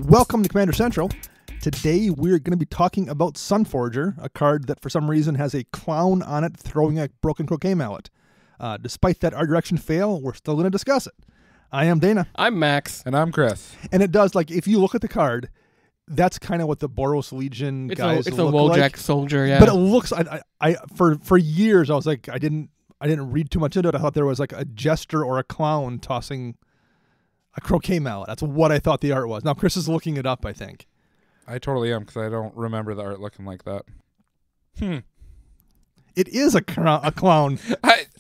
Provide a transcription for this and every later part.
Welcome to Commander Central. Today we're going to be talking about Sunforger, a card that for some reason has a clown on it throwing a broken croquet mallet. Despite that art direction fail, we're still going to discuss it. I am Dana. I'm Max. And I'm Chris. And it does, like, if you look at the card, that's kind of what the Boros Legion guys it's look a Wojak like. soldier, yeah. But it looks, for years I was like, I didn't read too much into it. I thought there was like a jester or a clown tossing a croquet mallet. That's what I thought the art was. Now Chris is looking it up, I think. I totally am, because I don't remember the art looking like that. It is a clown.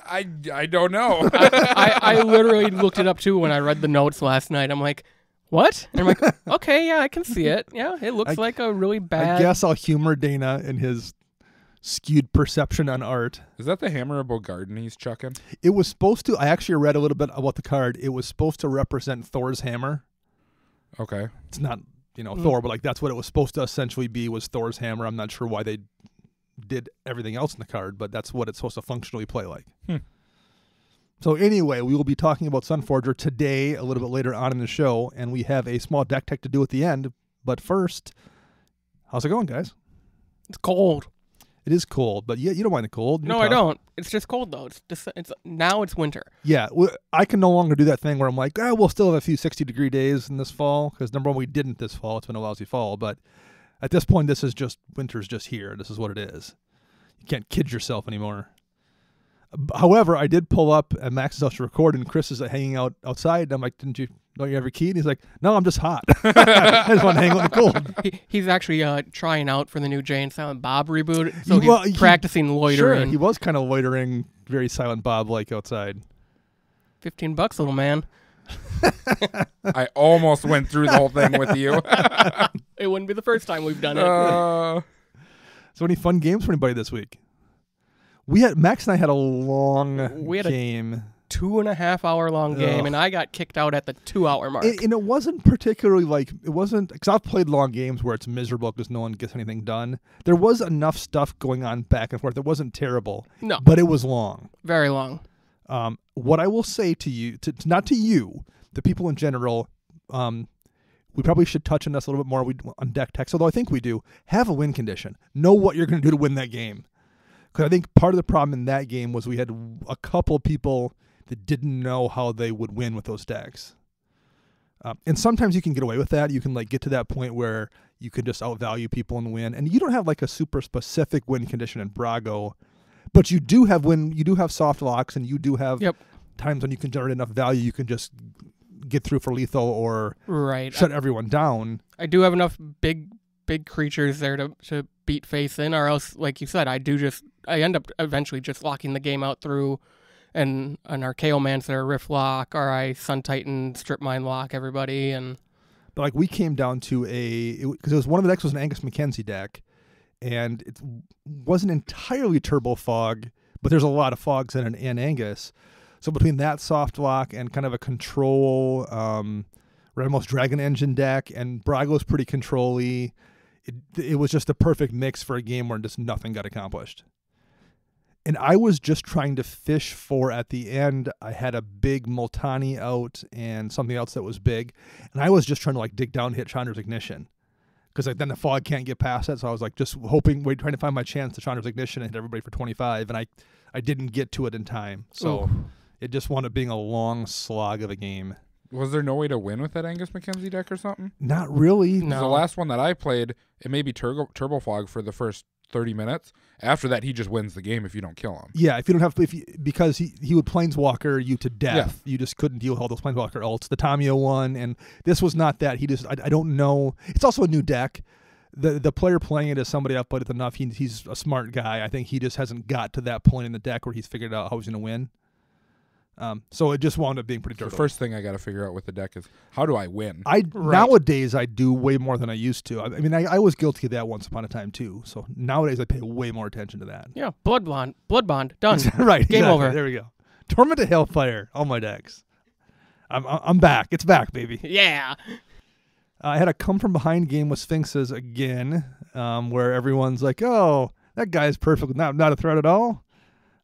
I don't know. I literally looked it up too when I read the notes last night. I'm like, what? And I'm like, okay, yeah, I can see it. Yeah, it looks like a really bad. I guess I'll humor Dana in his skewed perception on art. Is that the hammerable garden he's chucking? It was supposed to, I actually read a little bit about the card. It was supposed to represent Thor's hammer. Okay. It's not, Thor, but like that's what it was supposed to essentially be, was Thor's hammer. I'm not sure why they did everything else in the card, but that's what it's supposed to functionally play like. So anyway, we will be talking about Sunforger today, a little bit later on in the show, and we have a small deck tech to do at the end. But first, how's it going, guys? It's cold. It is cold, but you don't mind the cold. No, I don't. It's just cold though. Now it's winter. Yeah, I can no longer do that thing where I'm like, we'll still have a few 60-degree days in this fall, because number one, we didn't this fall. It's been a lousy fall, but at this point, winter's just here. This is what it is. You can't kid yourself anymore. However, I did pull up at Max's house to record, and Chris is hanging out outside. And I'm like, don't you have your key? And he's like, no, I'm just hot. I just want to hang out in the cold. He's actually trying out for the new Jay and Silent Bob reboot, so he's practicing loitering. Sure, he was kind of loitering, very Silent Bob-like outside. $15, little man. I almost went through the whole thing with you. It wouldn't be the first time we've done it. So any fun games for anybody this week? Max and I had a long game. 2.5 hour long game, and I got kicked out at the 2 hour mark. And it wasn't particularly because I've played long games where it's miserable because no one gets anything done. There was enough stuff going on back and forth. It wasn't terrible. No. But it was long. Very long. What I will say to you, not to you, the people in general, we probably should touch on this a little bit more on deck text, although I think we do. Have a win condition. Know what you're going to do to win that game. Because I think part of the problem in that game was we had a couple people that didn't know how they would win with those decks. And sometimes you can get away with that. You can get to that point where you can just outvalue people and win. And you don't have a super specific win condition in Brago, but you do have soft locks, and you do have times when you can generate enough value you can just get through for lethal or shut everyone down. I do have enough big creatures there to beat face in, or else, like you said, I end up eventually just locking the game out through an Archaeomancer Rift lock, or I Sun Titan Strip Mine lock everybody. But we came down to because it was one of the decks was an Angus McKenzie deck, and it wasn't entirely Turbo Fog, but there's a lot of fogs in Angus. So between that soft lock and kind of a control Redmost Dragon Engine deck, and Brago's pretty control-y, it was just the perfect mix for a game where just nothing got accomplished. And I was just trying to fish for, at the end, I had a big Multani out and something else that was big, and I was just trying to dig down, hit Chandra's Ignition, because then the fog can't get past it. So I was just trying to find my chance to Chandra's Ignition and hit everybody for 25, and I didn't get to it in time. So it just wound up being a long slog of a game. Was there no way to win with that Angus McKenzie deck or something? Not really. No. The last one that I played, it may be Turbo Fog for the first 30 minutes. After that, he just wins the game if you don't kill him. Yeah, because he would Planeswalker you to death. Yeah. You just couldn't deal with all those Planeswalker ults. The Tamiyo one, and this was not that. I don't know. It's also a new deck. The player playing it is somebody I've played with enough. He's a smart guy. I think he just hasn't got to that point in the deck where he's figured out how he's going to win. So it just wound up being pretty difficult. The first thing I got to figure out with the deck is, how do I win? Nowadays, I do way more than I used to. I mean, I was guilty of that once upon a time, too. So nowadays, I pay way more attention to that. Yeah, Blood Bond, done. Right, game exactly. over. There we go. Torment to Hellfire, all my decks. I'm back. It's back, baby. Yeah. I had a come from behind game with Sphinxes again, where everyone's like, "Oh, that guy's perfect, not a threat at all."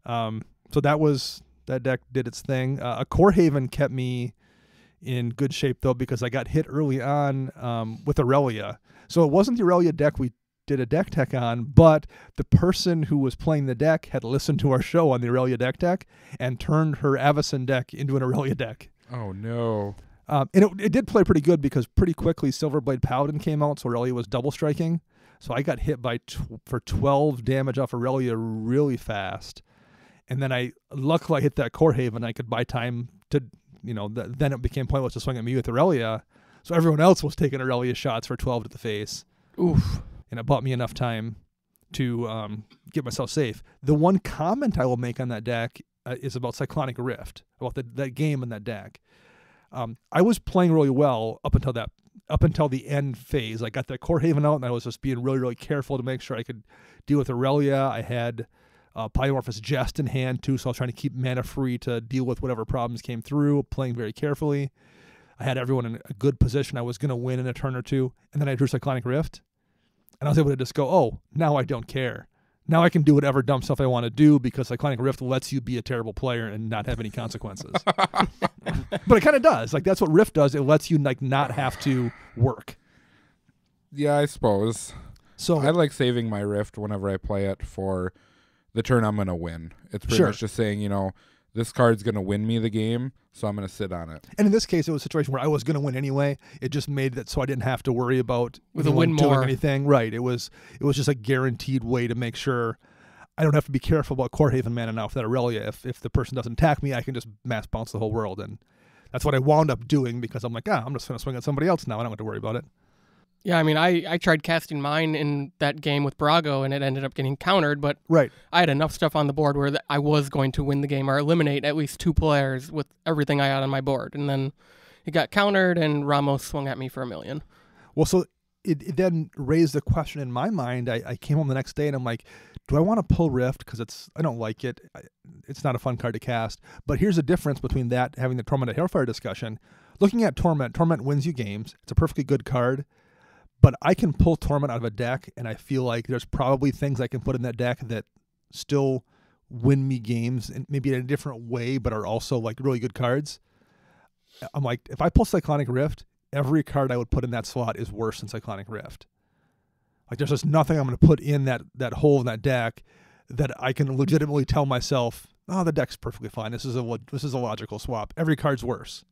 So that deck did its thing. A Core Haven kept me in good shape, though, because I got hit early on with Irelia. So it wasn't the Irelia deck we did a deck tech on, but the person who was playing the deck had listened to our show on the Irelia deck tech and turned her Avacyn deck into an Irelia deck. Oh, no. And it did play pretty good because pretty quickly Silverblade Paladin came out, so Irelia was double striking. So I got hit for 12 damage off Irelia really fast. And then luckily I hit that Core Haven. I could buy time to, then it became pointless to swing at me with Irelia. So everyone else was taking Irelia shots for 12 to the face. Oof. And it bought me enough time to get myself safe. The one comment I will make on that deck is about Cyclonic Rift, about that game and that deck. I was playing really well up until the end phase. I got that Core Haven out, and I was just being really, really careful to make sure I could deal with Irelia. I had Polymorphous Jest in hand, too, so I was trying to keep mana free to deal with whatever problems came through, playing very carefully. I had everyone in a good position. I was going to win in a turn or two, and then I drew Cyclonic Rift, and I was able to just go, oh, now I don't care. Now I can do whatever dumb stuff I want to do because Cyclonic Rift lets you be a terrible player and not have any consequences. But it kind of does. Like, that's what Rift does. It lets you not have to work. Yeah, I suppose. So I like saving my Rift whenever I play it for the turn I'm going to win. It's pretty much just saying, this card's going to win me the game, so I'm going to sit on it. And in this case, it was a situation where I was going to win anyway. It just made that so I didn't have to worry about with a win doing more anything. Right. It was just a guaranteed way to make sure I don't have to be careful about Core Haven mana now for that Irelia. If the person doesn't attack me, I can just mass bounce the whole world. And that's what I wound up doing because I'm like, I'm just going to swing at somebody else now. I don't have to worry about it. Yeah, I mean, I tried casting mine in that game with Brago, and it ended up getting countered, but right. I had enough stuff on the board where I was going to win the game or eliminate at least 2 players with everything I had on my board. And then it got countered, and Ramos swung at me for $1 million. Well, so it then raised the question in my mind. I came home the next day, and I'm like, do I want to pull Rift? Because I don't like it. It's not a fun card to cast. But here's the difference between that, having the Torment of Hellfire discussion. Looking at Torment wins you games. It's a perfectly good card. But I can pull Torment out of a deck, and I feel like there's probably things I can put in that deck that still win me games, and maybe in a different way, but are also really good cards. I'm like, if I pull Cyclonic Rift, every card I would put in that slot is worse than Cyclonic Rift. Like, there's just nothing I'm going to put in that hole in that deck that I can legitimately tell myself, oh, the deck's perfectly fine. This is a logical swap. Every card's worse.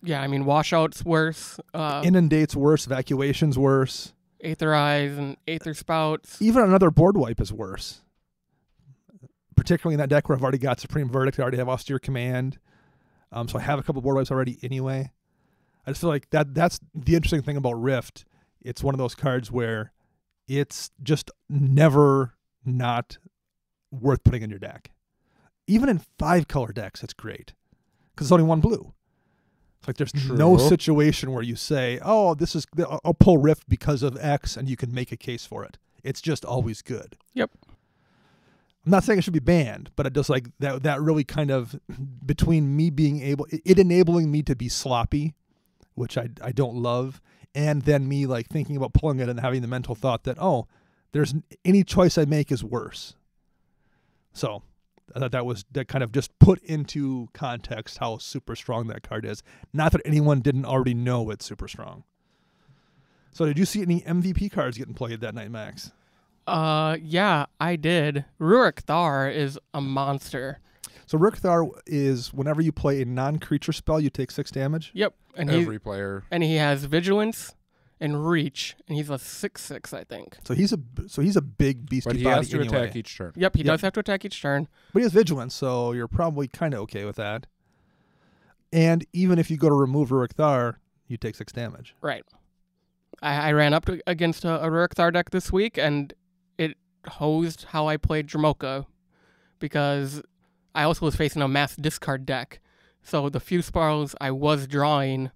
Yeah, I mean, Washout's worse. Inundate's worse. Evacuation's worse. Aetherize and Aether Spouts. Even another board wipe is worse. Particularly in that deck where I've already got Supreme Verdict. I already have Austere Command. So I have a couple board wipes already anyway. I just feel like that's the interesting thing about Rift. It's one of those cards where it's just never not worth putting in your deck. Even in 5-color decks, it's great. Because it's only 1 blue. Like, there's no situation where you say, oh, I'll pull Rift because of X, and you can make a case for it. It's just always good. Yep. I'm not saying it should be banned, but it just like that really kind of, between me being it enabling me to be sloppy, which I don't love, and then me thinking about pulling it and having the mental thought that, oh, there's any choice I make is worse. So I thought that kind of just put into context how super strong that card is. Not that anyone didn't already know it's super strong. So did you see any MVP cards getting played that night, Max? Yeah, I did. Rurik Thar is a monster. So Rurik Thar is whenever you play a non-creature spell, you take 6 damage? Yep. And every player. And he has Vigilance and Reach, and he's a 6/6, I think. So he's a big beastie body. But he has to anyway. attack each turn. Yep, he does have to attack each turn. But he has Vigilance, so you're probably kind of okay with that. And even if you go to remove Rurik Thar, you take 6 damage. Right. I ran up against a Rurik Thar deck this week, and it hosed how I played Dramoka, because I also was facing a mass discard deck. So the few spells I was drawing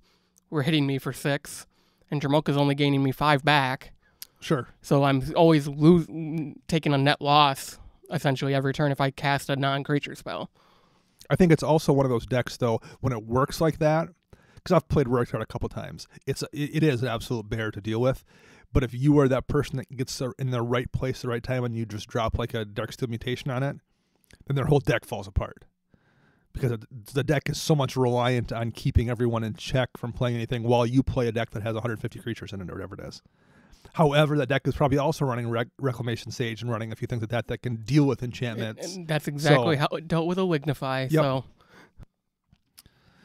were hitting me for 6, and Dramoka's only gaining me 5 back. Sure. So I'm always taking a net loss, essentially, every turn if I cast a non-creature spell. I think it's also one of those decks, though, when it works like that, because I've played Rurik Thar a couple times, it is an absolute bear to deal with. But if you are that person that gets in the right place at the right time and you just drop a Darksteel Mutation on it, then their whole deck falls apart. because the deck is so much reliant on keeping everyone in check from playing anything while you play a deck that has 150 creatures in it or whatever it is. However, that deck is probably also running Reclamation Sage and running a few things like that can deal with enchantments. And that's exactly how it dealt with a Lignify. Yep. So,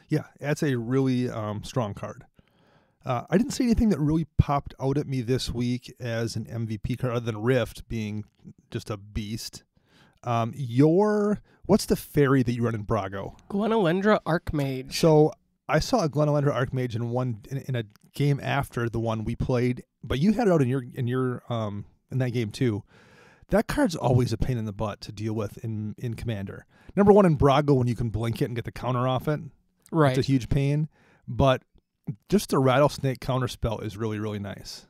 yeah, that's a really strong card. I didn't see anything that really popped out at me this week as an MVP card other than Rift being just a beast. What's the fairy that you run in Brago? Glenalendra Archmage. So I saw a Glenalendra Archmage in a game after the one we played, but you had it out in that game too. That card's always a pain in the butt to deal with in Commander. Number one, in Brago, when you can blink it and get the counter off it, Right. it's a huge pain. But just the Rattlesnake counter spell is really, really nice.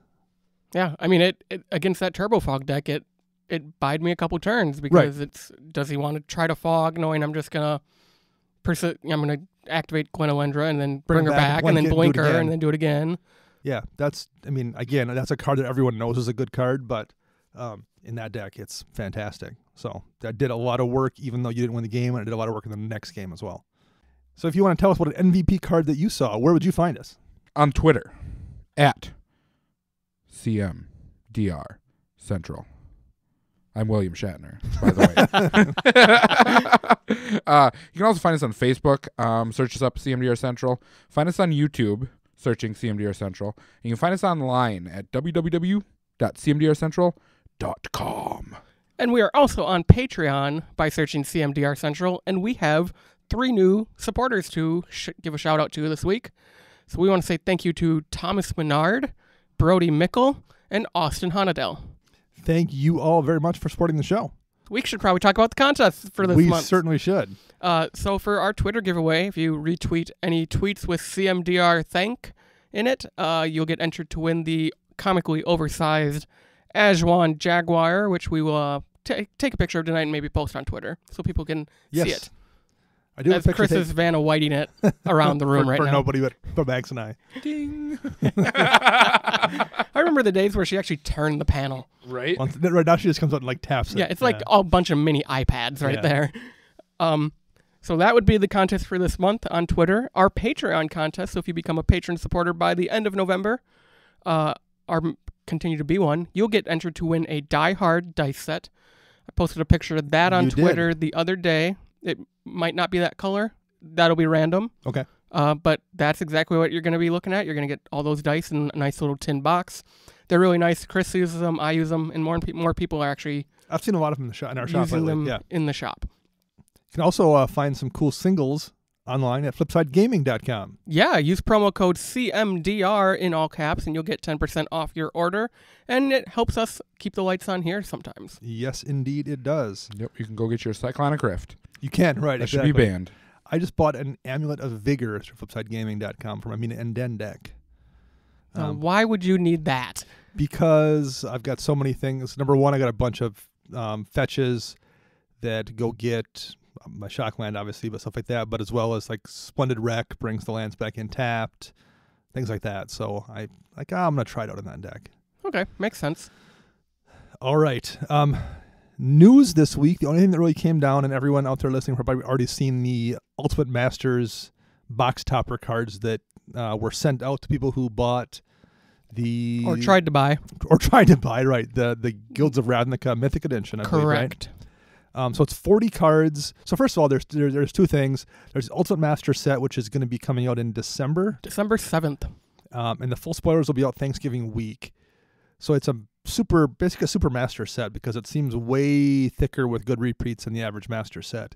Yeah, I mean, it against that Turbo Fog deck, it bide me a couple turns because does he want to try to fog, knowing I'm just gonna activate Glenalendra and then bring her back and then blink her and then do it again. Yeah, that's a card that everyone knows is a good card, but in that deck, it's fantastic. So that did a lot of work, even though you didn't win the game, and it did a lot of work in the next game as well. So if you want to tell us what an MVP card that you saw, where would you find us? On Twitter, at CMDR Central. I'm William Shatner, by the way. You can also find us on Facebook. Search us up, CMDR Central. Find us on YouTube, searching CMDR Central. And you can find us online at www.cmdrcentral.com. And we are also on Patreon by searching CMDR Central, and we have 3 new supporters to give a shout out to this week. So we want to say thank you to Thomas Menard, Brody Mickle, and Austin Honadell. Thank you all very much for supporting the show. We should probably talk about the contest for this month. We certainly should. So for our Twitter giveaway, if you retweet any tweets with CMDR thank in it, you'll get entered to win the comically oversized Ajuan Jaguar, which we will take a picture of tonight and maybe post on Twitter so people can see it. I do. As Chris is Vanna Whiting it around the room right now. For nobody but Max and I. Ding. I remember the days where she actually turned the panel. Right? Right now she just comes out and taps it. Yeah, it's like a bunch of mini iPads right there. So that would be the contest for this month on Twitter. Our Patreon contest, so if you become a patron supporter by the end of November, continue to be one, you'll get entered to win a Die Hard dice set. I posted a picture of that on Twitter the other day. It might not be that color. That'll be random. Okay. But that's exactly what you're going to be looking at. You're going to get all those dice in a nice little tin box. They're really nice. Chris uses them. I use them. And more people are actually I've seen a lot of them in our shop using lately. them in the shop. You can also find some cool singles online at flipsidegaming.com. Yeah, use promo code CMDR in all caps, and you'll get 10% off your order. And it helps us keep the lights on here sometimes. Yes, indeed it does. Yep, you can go get your Cyclonic Rift. You can, right. That should be banned. I just bought an Amulet of Vigor through flipsidegaming.com for my Mina Enden deck. Why would you need that? Because I've got so many things. Number one, I got a bunch of fetches that go get my Shockland, obviously, but stuff like that, but as well as Splendid Wreck brings the lands back in tapped, things like that. So I'm going to try it out in that deck. Okay, makes sense. All right. News this week, the only thing that really came down, and everyone out there listening have probably already seen the Ultimate Masters box topper cards that were sent out to people who bought or tried to buy, right, the Guilds of Ravnica Mythic Edition, I believe, right? So it's 40 cards. So first of all, there's 2 things. There's Ultimate Master set, which is going to be coming out in December 7th. And the full spoilers will be out Thanksgiving week. So it's basically a super master set because it seems way thicker with good repeats than the average master set.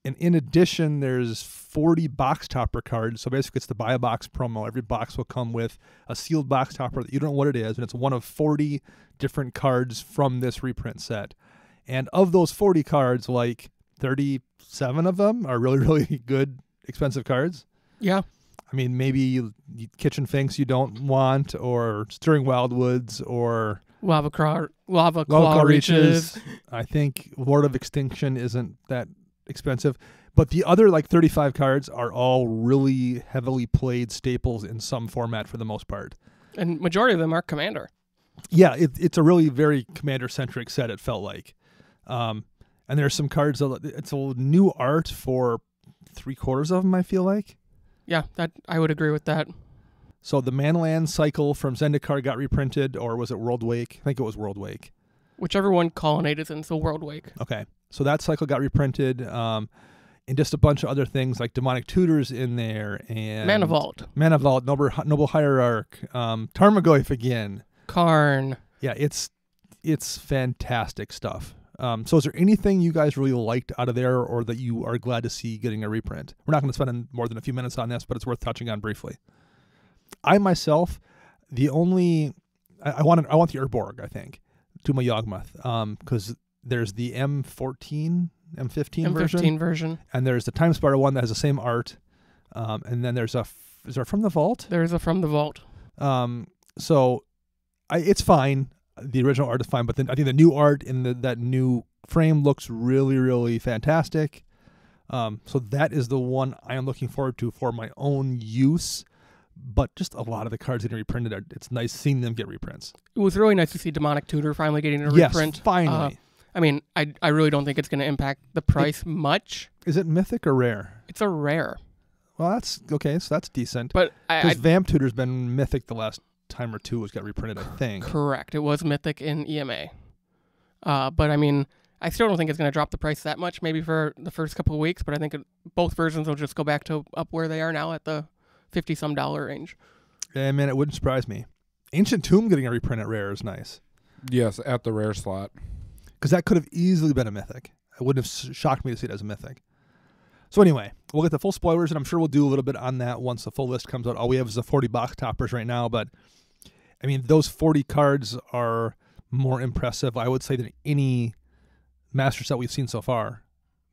And in addition, there's 40 box topper cards. So basically, it's the buy a box promo. Every box will come with a sealed box topper that you don't know what it is, and it's one of 40 different cards from this reprint set. And of those 40 cards, 37 of them are really, really good, expensive cards. Yeah. I mean, maybe Kitchen Finks you don't want, or Stirring Wildwoods, or Lava Claw Reaches. I think Lord of Extinction isn't that expensive. But the other 35 cards are all really heavily played staples in some format for the most part. And majority of them are Commander. Yeah, it's a really very Commander-centric set, it felt like. And there's some cards, it's a new art for 3/4 of them, I feel like. Yeah, that I would agree with that. So the Manland cycle from Zendikar got reprinted, or was it World Wake? I think it was World Wake. Whichever one Colonnade is in, so World Wake. Okay. So that cycle got reprinted, and just a bunch of other things like Demonic Tutors in there, and Mana Vault, Noble Hierarch, Tarmogoyf again. Karn. Yeah, it's fantastic stuff. So is there anything you guys really liked out of there, or that you are glad to see getting a reprint? We're not going to spend more than a few minutes on this, but it's worth touching on briefly. I myself, I want the Urborg, I think, to my Yawgmoth, because there's the M15 version, and there's the Time Spiral one that has the same art, and then is there From the Vault? There is a From the Vault. So it's fine. The original art is fine, but then I think the new art in that new frame looks really, really fantastic. So that is the one I am looking forward to for my own use. But just a lot of the cards getting reprinted, it's nice seeing them get reprints. It was really nice to see Demonic Tutor finally getting a reprint. Yes, finally. I mean, I really don't think it's going to impact the price much. Is it mythic or rare? It's a rare. Well, that's okay. So that's decent. But because Vamp Tutor's been mythic the last time or two, was got reprinted, I think. Correct. It was mythic in EMA. But I mean, I still don't think it's going to drop the price that much. Maybe for the first couple of weeks, but I think both versions will just go back to up where they are now at the $50-some range. Yeah, man, it wouldn't surprise me. Ancient Tomb getting a reprint at rare is nice. Yes, at the rare slot. Because that could have easily been a mythic. It wouldn't have shocked me to see it as a mythic. So anyway, we'll get the full spoilers, and I'm sure we'll do a little bit on that once the full list comes out. All we have is the 40 box toppers right now, but I mean, those 40 cards are more impressive, I would say, than any master set we've seen so far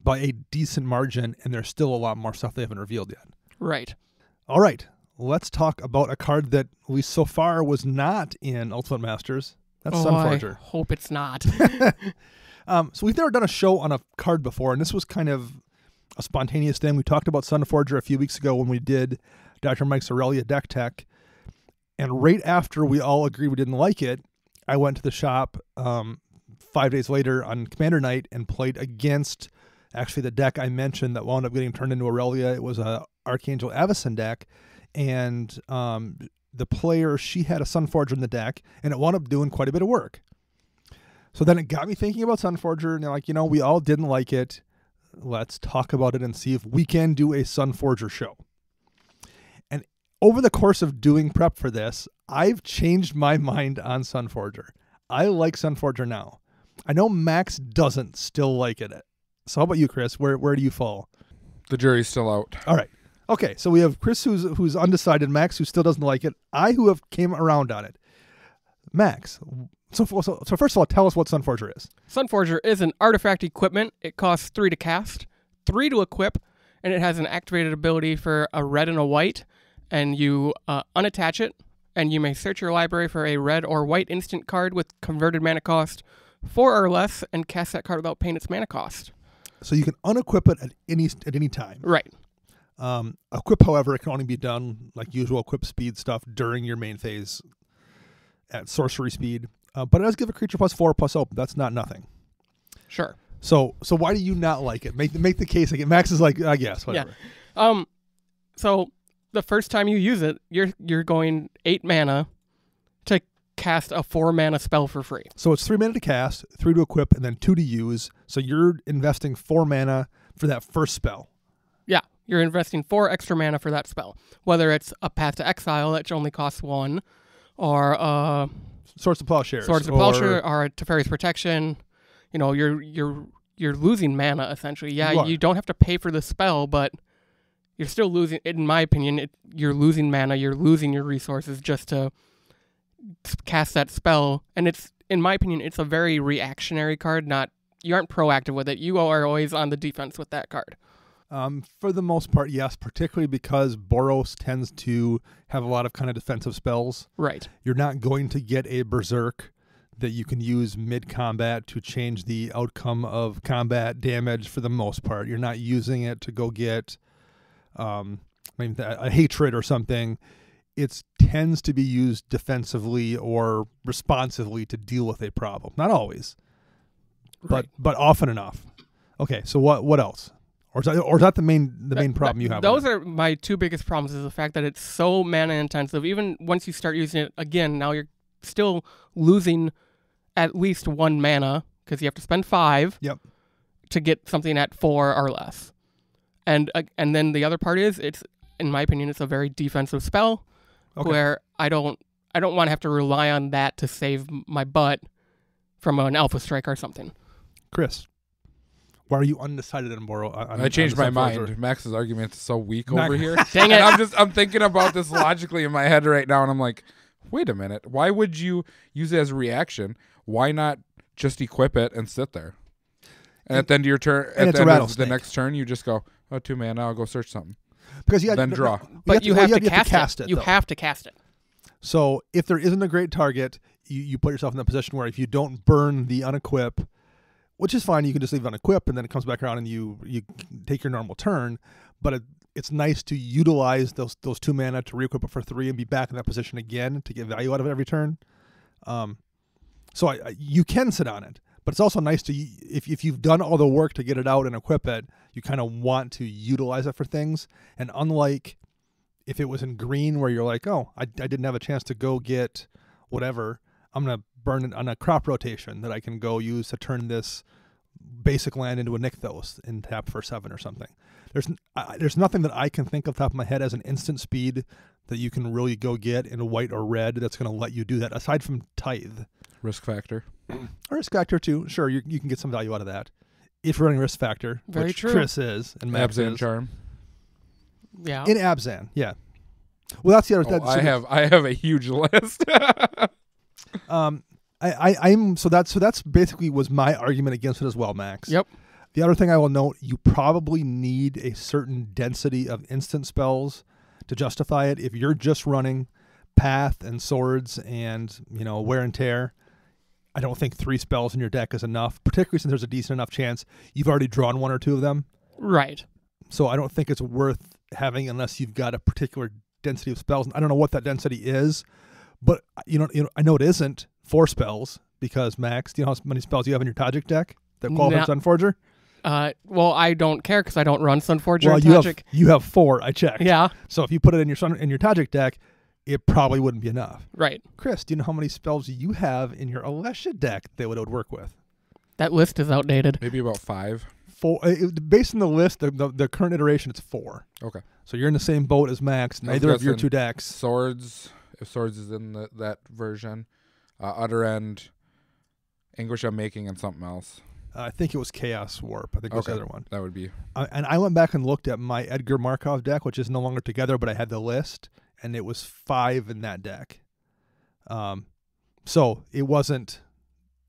by a decent margin, and there's still a lot more stuff they haven't revealed yet. Right. All right, let's talk about a card that at least so far was not in Ultimate Masters. That's Sunforger. I hope it's not. So we've never done a show on a card before, and this was kind of a spontaneous thing. We talked about Sunforger a few weeks ago when we did Dr. Mike's Irelia deck tech, and right after we all agreed we didn't like it, I went to the shop 5 days later on Commander Night and played against actually the deck I mentioned that wound up getting turned into Irelia. It was a Archangel Avacyn deck, and the player, she had a Sunforger in the deck, and it wound up doing quite a bit of work. So then it got me thinking about Sunforger, and like, we all didn't like it. Let's talk about it and see if we can do a Sunforger show. And over the course of doing prep for this, I've changed my mind on Sunforger. I like Sunforger now. I know Max doesn't still like it. So how about you, Chris? Where do you fall? The jury's still out. All right. Okay, so we have Chris who's undecided, Max who still doesn't like it, I who have came around on it. Max, so first of all, tell us what Sunforger is. Sunforger is an artifact equipment. It costs 3 to cast, 3 to equip, and it has an activated ability for a red and a white, and you unattach it, and you may search your library for a red or white instant card with converted mana cost 4 or less, and cast that card without paying its mana cost. So you can unequip it at any time. Right. Equip, however, it can only be done like usual equip speed stuff during your main phase at sorcery speed. But it does give a creature +4 open. That's not nothing. Sure. So why do you not like it? Make the case again. Max is like, I guess, whatever. Yeah. So the first time you use it, you're going 8 mana to cast a 4 mana spell for free. So it's 3 mana to cast, 3 to equip, and then 2 to use. So you're investing 4 mana for that first spell. Yeah. You're investing 4 extra mana for that spell. Whether it's a Path to Exile, which only costs 1, or Swords to Plowshares. Swords to Plowshare, or Teferi's Protection. You're losing mana, essentially. Yeah, you don't have to pay for the spell, but you're still losing, in my opinion, you're losing mana, you're losing your resources just to cast that spell. And it's, in my opinion, it's a very reactionary card, you aren't proactive with it. You are always on the defense with that card. For the most part, yes, particularly because Boros tends to have a lot of kind of defensive spells. Right. You're not going to get a Berserk that you can use mid-combat to change the outcome of combat damage for the most part. You're not using it to go get a hatred or something. It tends to be used defensively or responsively to deal with a problem. Not always, right. but often enough. Okay, so what else? Or is that the main problem you have? Those are my two biggest problems, is the fact that it's so mana intensive. Even once you start using it again, now you're still losing at least 1 mana because you have to spend 5 to get something at 4 or less. And then the other part is, it's, in my opinion, it's a very defensive spell where I don't want to have to rely on that to save my butt from an Alpha Strike or something. Chris, why are you undecided on Boros? I changed my mind. Max's argument is so weak over here. Dang it. I'm thinking about this logically in my head right now, and I'm like, wait a minute. Why would you use it as a reaction? Why not just equip it and sit there? And at the end of your turn, at the end of the next turn, you just go, 2 mana, I'll go search something. Because then draw. But you have to cast it. You have to cast it. So if there isn't a great target, you put yourself in that position where if you don't burn the unequip, which is fine, you can just leave it unequipped, and then it comes back around and you take your normal turn. But it's nice to utilize those 2 mana to re-equip it for 3 and be back in that position again to get value out of it every turn. So you can sit on it, but it's also nice to, if you've done all the work to get it out and equip it, you kind of want to utilize it for things. And unlike if it was in green where you're like, oh, I didn't have a chance to go get whatever, I'm going to burn it on a crop rotation that I can go use to turn this basic land into a Nykthos and tap for 7 or something. There's nothing that I can think of top of my head as an instant speed that you can really go get in white or red that's going to let you do that, aside from Tithe. Risk factor. Risk factor, too. Sure, you can get some value out of that. If you're running risk factor, Very which true. Chris is, and Max Abzan is. Charm. Yeah. In Abzan, yeah. Well, that's the other. I have a huge list. That's basically was my argument against it as well, Max. Yep. The other thing I will note, you probably need a certain density of instant spells to justify it. If you're just running Path and Swords and Wear and Tear, I don't think 3 spells in your deck is enough, particularly since there's a decent enough chance you've already drawn 1 or 2 of them. Right. So I don't think it's worth having unless you've got a particular density of spells. I don't know what that density is, but I know it isn't 4 spells because, Max, do you know how many spells you have in your Tajik deck that qualify for Sunforger? Well, I don't care because I don't run Sunforger well, and Tajik. You have 4. I checked. Yeah. So if you put it in your Tajik deck, it probably wouldn't be enough. Right. Chris, do you know how many spells you have in your Alesha deck that would work with? That list is outdated. Maybe about 5. 4. Based on the list, the current iteration, it's 4. Okay. So you're in the same boat as Max. Neither of your 2 decks. Swords, if Swords is in that version. Utter End, Anguish Unmaking, and something else. I think it was Chaos Warp. I think it was the other one. That would be. And I went back and looked at my Edgar Markov deck, which is no longer together, but I had the list, and it was 5 in that deck. So it wasn't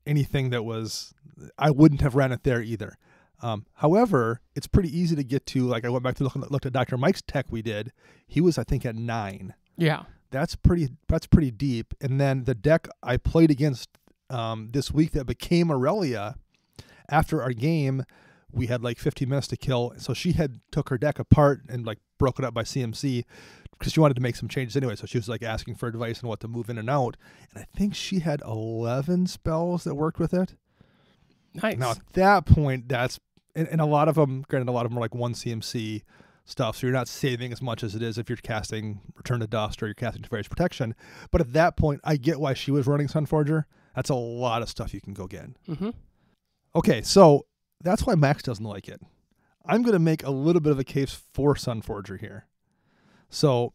anything that was, I wouldn't have ran it there either. However, it's pretty easy to get to. Like, I went back to looked at Dr. Mike's tech we did. He was, I think, at 9. Yeah. That's pretty deep. And then the deck I played against this week that became Irelia, after our game, we had like 15 minutes to kill. So she had took her deck apart and like broke it up by CMC because she wanted to make some changes anyway. So she was like asking for advice on what to move in and out. And I think she had 11 spells that worked with it. Nice. Now at that point, and a lot of them, granted, a lot of them are like 1 CMC stuff. So you're not saving as much as it is if you're casting Return to Dust or you're casting Teferi's Protection. But at that point, I get why she was running Sunforger. That's a lot of stuff you can go get. Mm-hmm. Okay, so that's why Max doesn't like it. I'm going to make a little bit of a case for Sunforger here. So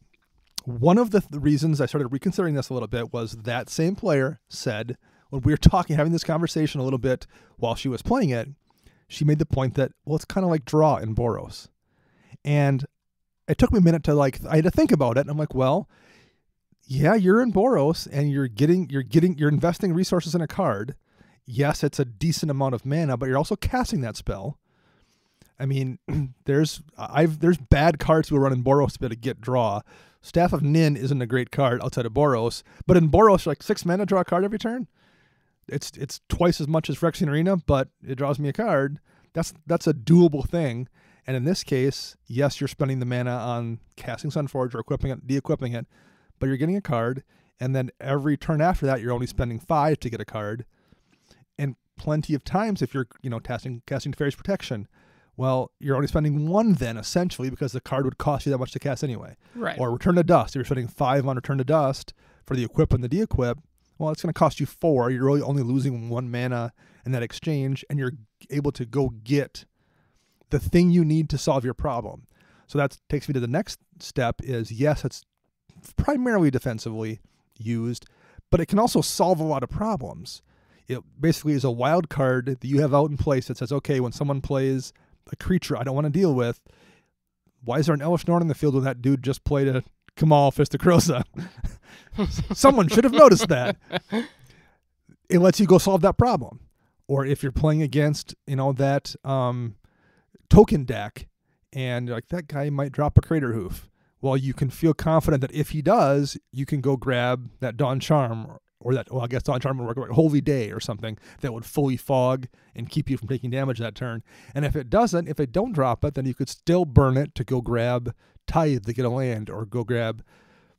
one of the reasons I started reconsidering this a little bit was that same player said, when we were having this conversation a little bit while she was playing it, she made the point that, well, it's kind of like draw in Boros. And it took me a minute I had to think about it. And I'm like, well, yeah, you're in Boros and you're investing resources in a card. Yes, it's a decent amount of mana, but you're also casting that spell. I mean, there's bad cards we'll run in Boros to be able to get draw. Staff of Nin isn't a great card outside of Boros, but in Boros, like 6 mana, draw a card every turn. It's twice as much as Phyrexian Arena, but it draws me a card. That's a doable thing. And in this case, yes, you're spending the mana on casting Sunforger, equipping it, de-equipping it, but you're getting a card, and then every turn after that, you're only spending 5 to get a card. And plenty of times, if you're casting Teferi's Protection, Well, you're only spending 1 then, essentially, because the card would cost you that much to cast anyway. Right. Or Return to Dust. If you're spending 5 on Return to Dust for the equip and the de-equip, well, it's going to cost you 4. You're really only losing 1 mana in that exchange, and you're able to go get the thing you need to solve your problem. So that takes me to the next step is, yes, it's primarily defensively used, but it can also solve a lot of problems. It basically is a wild card that you have out in place that says, okay, when someone plays a creature I don't want to deal with, why is there an Elvish Norn in the field when that dude just played a Kamal Fist of Krosa? Someone should have noticed that. It lets you go solve that problem. Or if you're playing against, that token deck, and like, that guy might drop a Crater Hoof. Well, you can feel confident that if he does, you can go grab that Dawn Charm, or that, well, I guess Dawn Charm would work like Holy Day or something that would fully fog and keep you from taking damage that turn. And if it doesn't, if they don't drop it, then you could still burn it to go grab Tithe to get a land, or go grab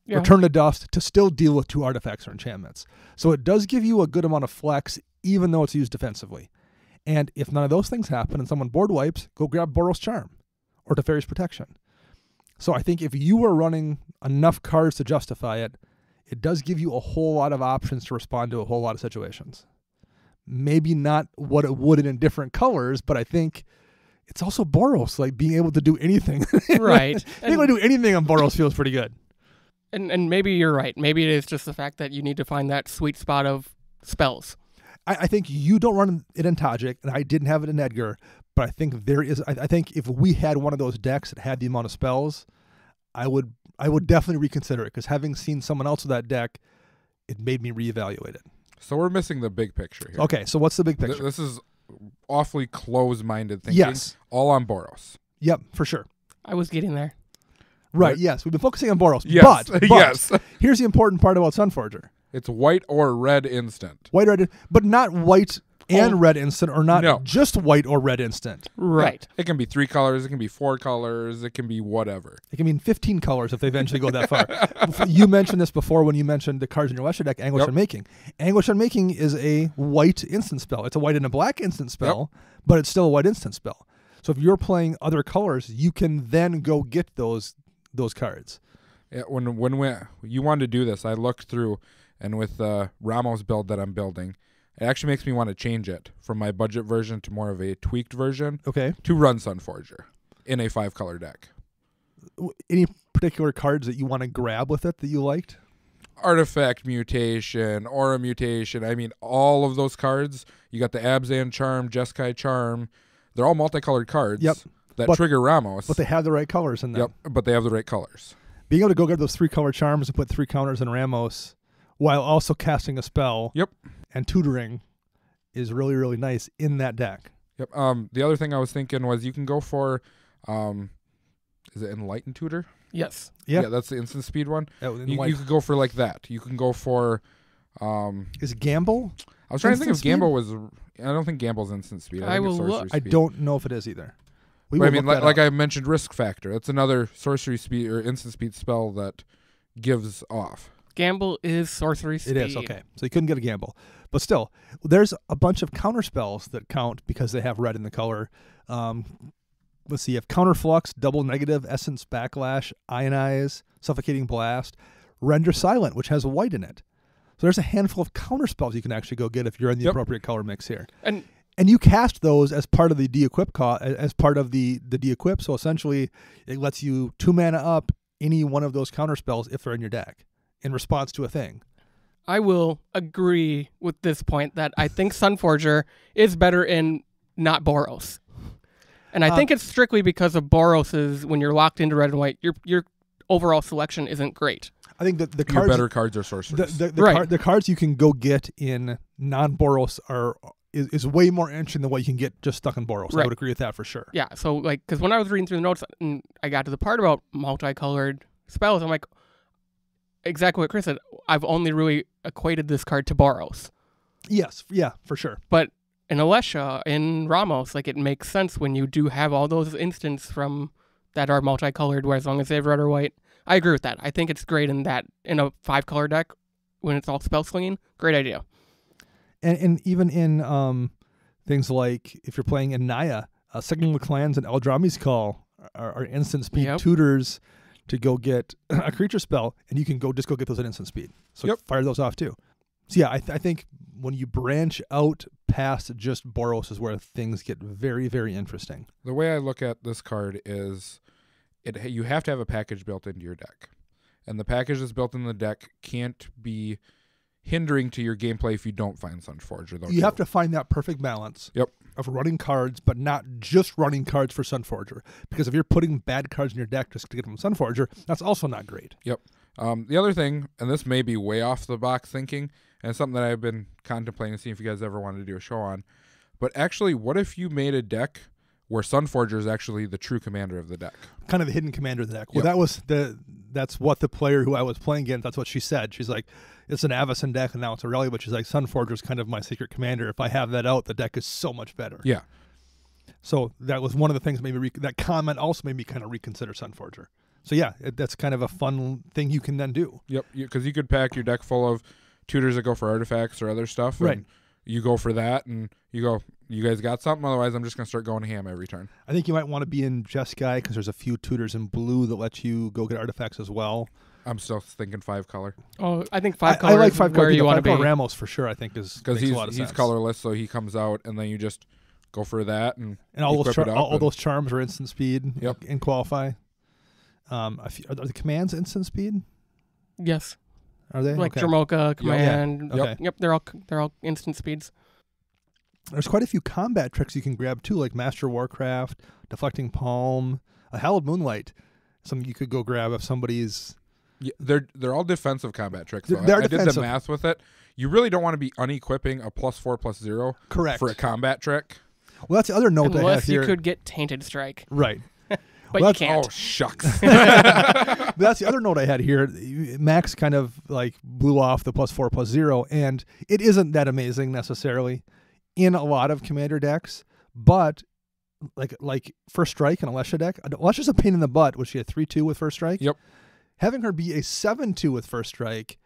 Return to Dust to still deal with 2 artifacts or enchantments. So it does give you a good amount of flex, even though it's used defensively. And if none of those things happen and someone board wipes, go grab Boros Charm or Teferi's Protection. So I think if you were running enough cards to justify it, it does give you a whole lot of options to respond to a whole lot of situations. Maybe not what it would in different colors, but I think it's also Boros, like being able to do anything. Right. Being able to do anything on Boros feels pretty good. And maybe you're right. Maybe it is just the fact that you need to find that sweet spot of spells. I think you don't run it in Tajik, and I didn't have it in Edgar, but I think there is. I think if we had one of those decks that had the amount of spells, I would definitely reconsider it, because having seen someone else with that deck, it made me reevaluate it. So we're missing the big picture here. Okay, so what's the big picture? This is awfully close-minded thinking. Yes. All on Boros. Yep, for sure. I was getting there. Right, What? yes. We've been focusing on Boros. Yes. But Yes. here's the important part about Sunforger. It's white or red instant. White, red, but not white and Oh. red instant, or not No. just white or red instant. Right. It can be 3 colors. It can be 4 colors. It can be whatever. It can mean 15 colors if they eventually go that far. You mentioned this before when you mentioned the cards in your Lesser deck, Anguish Unmaking. Anguish Unmaking is a white instant spell. It's a white and a black instant spell, but it's still a white instant spell. So if you're playing other colors, you can then go get those cards. Yeah, when you wanted to do this, I looked through, and with the Ramos build that I'm building, it actually makes me want to change it from my budget version to more of a tweaked version. Okay. To run Sunforger in a 5-color deck. Any particular cards that you want to grab with it that you liked? Artifact mutation, aura mutation. I mean, all of those cards. You got the Abzan Charm, Jeskai Charm. They're all multicolored cards. Yep. That trigger Ramos. But they have the right colors in them. Yep. But they have the right colors. Being able to go get those 3-color charms and put 3 counters in Ramos while also casting a spell. Yep. And tutoring is really, really nice in that deck. Yep. The other thing I was thinking was you can go for, is it Enlightened Tutor? Yes. Yeah. Yeah, that's the instant speed one. You Like, could go for like that. You can go for, is Gamble? I was trying to think if Instant Gamble was, I don't think Gamble's instant speed. I think it's will sorcery look. I speed. don't know if it is either. We But will I mean, look that like up. I mentioned, Risk Factor. That's another sorcery speed or instant speed spell that gives off. Gamble is sorcery speed. It is, okay. So you couldn't get a Gamble. But still, there's a bunch of counter spells that count because they have red in the color. Let's see, you have Counterflux, Double Negative, Essence Backlash, Ionize, Suffocating Blast, Render Silent, which has white in it. So there's a handful of counter spells you can actually go get if you're in the appropriate color mix here. And you cast those as part of the de-equip as part of the de-equip. So essentially, it lets you 2 mana up any one of those counter spells if they're in your deck in response to a thing. I will agree with this point that I think Sunforger is better in not Boros. And I think it's strictly because of Boros's, when you're locked into red and white, your overall selection isn't great. I think that the Your cards, better cards are sorcerers. the cards you can go get in non-Boros is way more interesting than what you can get just stuck in Boros. Right. I would agree with that for sure. Yeah, so because when I was reading through the notes and I got to the part about multicolored spells, I'm like, exactly what Chris said. I've only really equated this card to Boros. Yes, yeah, for sure. But in Alesha, in Ramos, it makes sense when you do have all those instants from that are multicolored, where as long as they have red or white. I agree with that. I think it's great in a 5-color deck when it's all spell slinging. Great idea. And even in things like if you're playing in Naya, Second Clans and Eldrami's Call are instant speed Yep. tutors to go get a creature spell, and you can just go get those at instant speed. So fire those off too. So yeah, I think when you branch out past just Boros is where things get very, very interesting. The way I look at this card is you have to have a package built into your deck. And the package that's built in the deck can't be hindering to your gameplay if you don't find Sunforger. Though, you have to find that perfect balance of running cards, but not just running cards for Sunforger. Because if you're putting bad cards in your deck just to get them from Sunforger, that's also not great. Yep. The other thing, and this may be way off the box thinking, and it's something that I've been contemplating, seeing if you guys ever wanted to do a show on, but actually, what if you made a deck where Sunforger is actually the true commander of the deck? Kind of the hidden commander of the deck. Well, that's what the player who I was playing against, that's what she said. She's like, it's an Avacyn deck, and now it's Irelia, but she's like, Sunforger's kind of my secret commander. If I have that out, the deck is so much better. Yeah. So that was one of the things that comment also made me kind of reconsider Sunforger. So yeah, that's kind of a fun thing you can then do. Yep, because you could pack your deck full of tutors that go for artifacts or other stuff. Right. And you go for that, and you go, you guys got something? Otherwise, I'm just going to start going ham every turn. I think you might want to be in Jeskai because there's a few tutors in blue that let you go get artifacts as well. I'm still thinking 5-color. Oh, I think 5 color. I like 5 color. Where you want to be. Ramos for sure. I think is because makes a lot of sense. He's colorless, so he comes out, and then you just go for that, and all those charms are instant speed. Yep. And qualify. Are the commands instant speed? Yes. Are they? Like okay. Jamoka, command. Yep. Yep, they're all instant speeds. There's quite a few combat tricks you can grab too, like Master Warcraft, Deflecting Palm, a Hallowed Moonlight. Something you could go grab if somebody's. Yeah, they're all defensive combat tricks. They're I did defensive. the math with it. You really don't want to be unequipping a +4/+0 Correct. for a combat trick. Well, that's the other note I have Unless here. you could get Tainted Strike. Right. But Well, you can't. Oh, shucks. That's the other note I had here. Max kind of like blew off the +4/+0, and it isn't that amazing necessarily in a lot of commander decks, but like First Strike in Alessia deck, Alessia's a pain in the butt, which she had 3/2 with First Strike. Yep. Having her be a 7/2 with First Strike,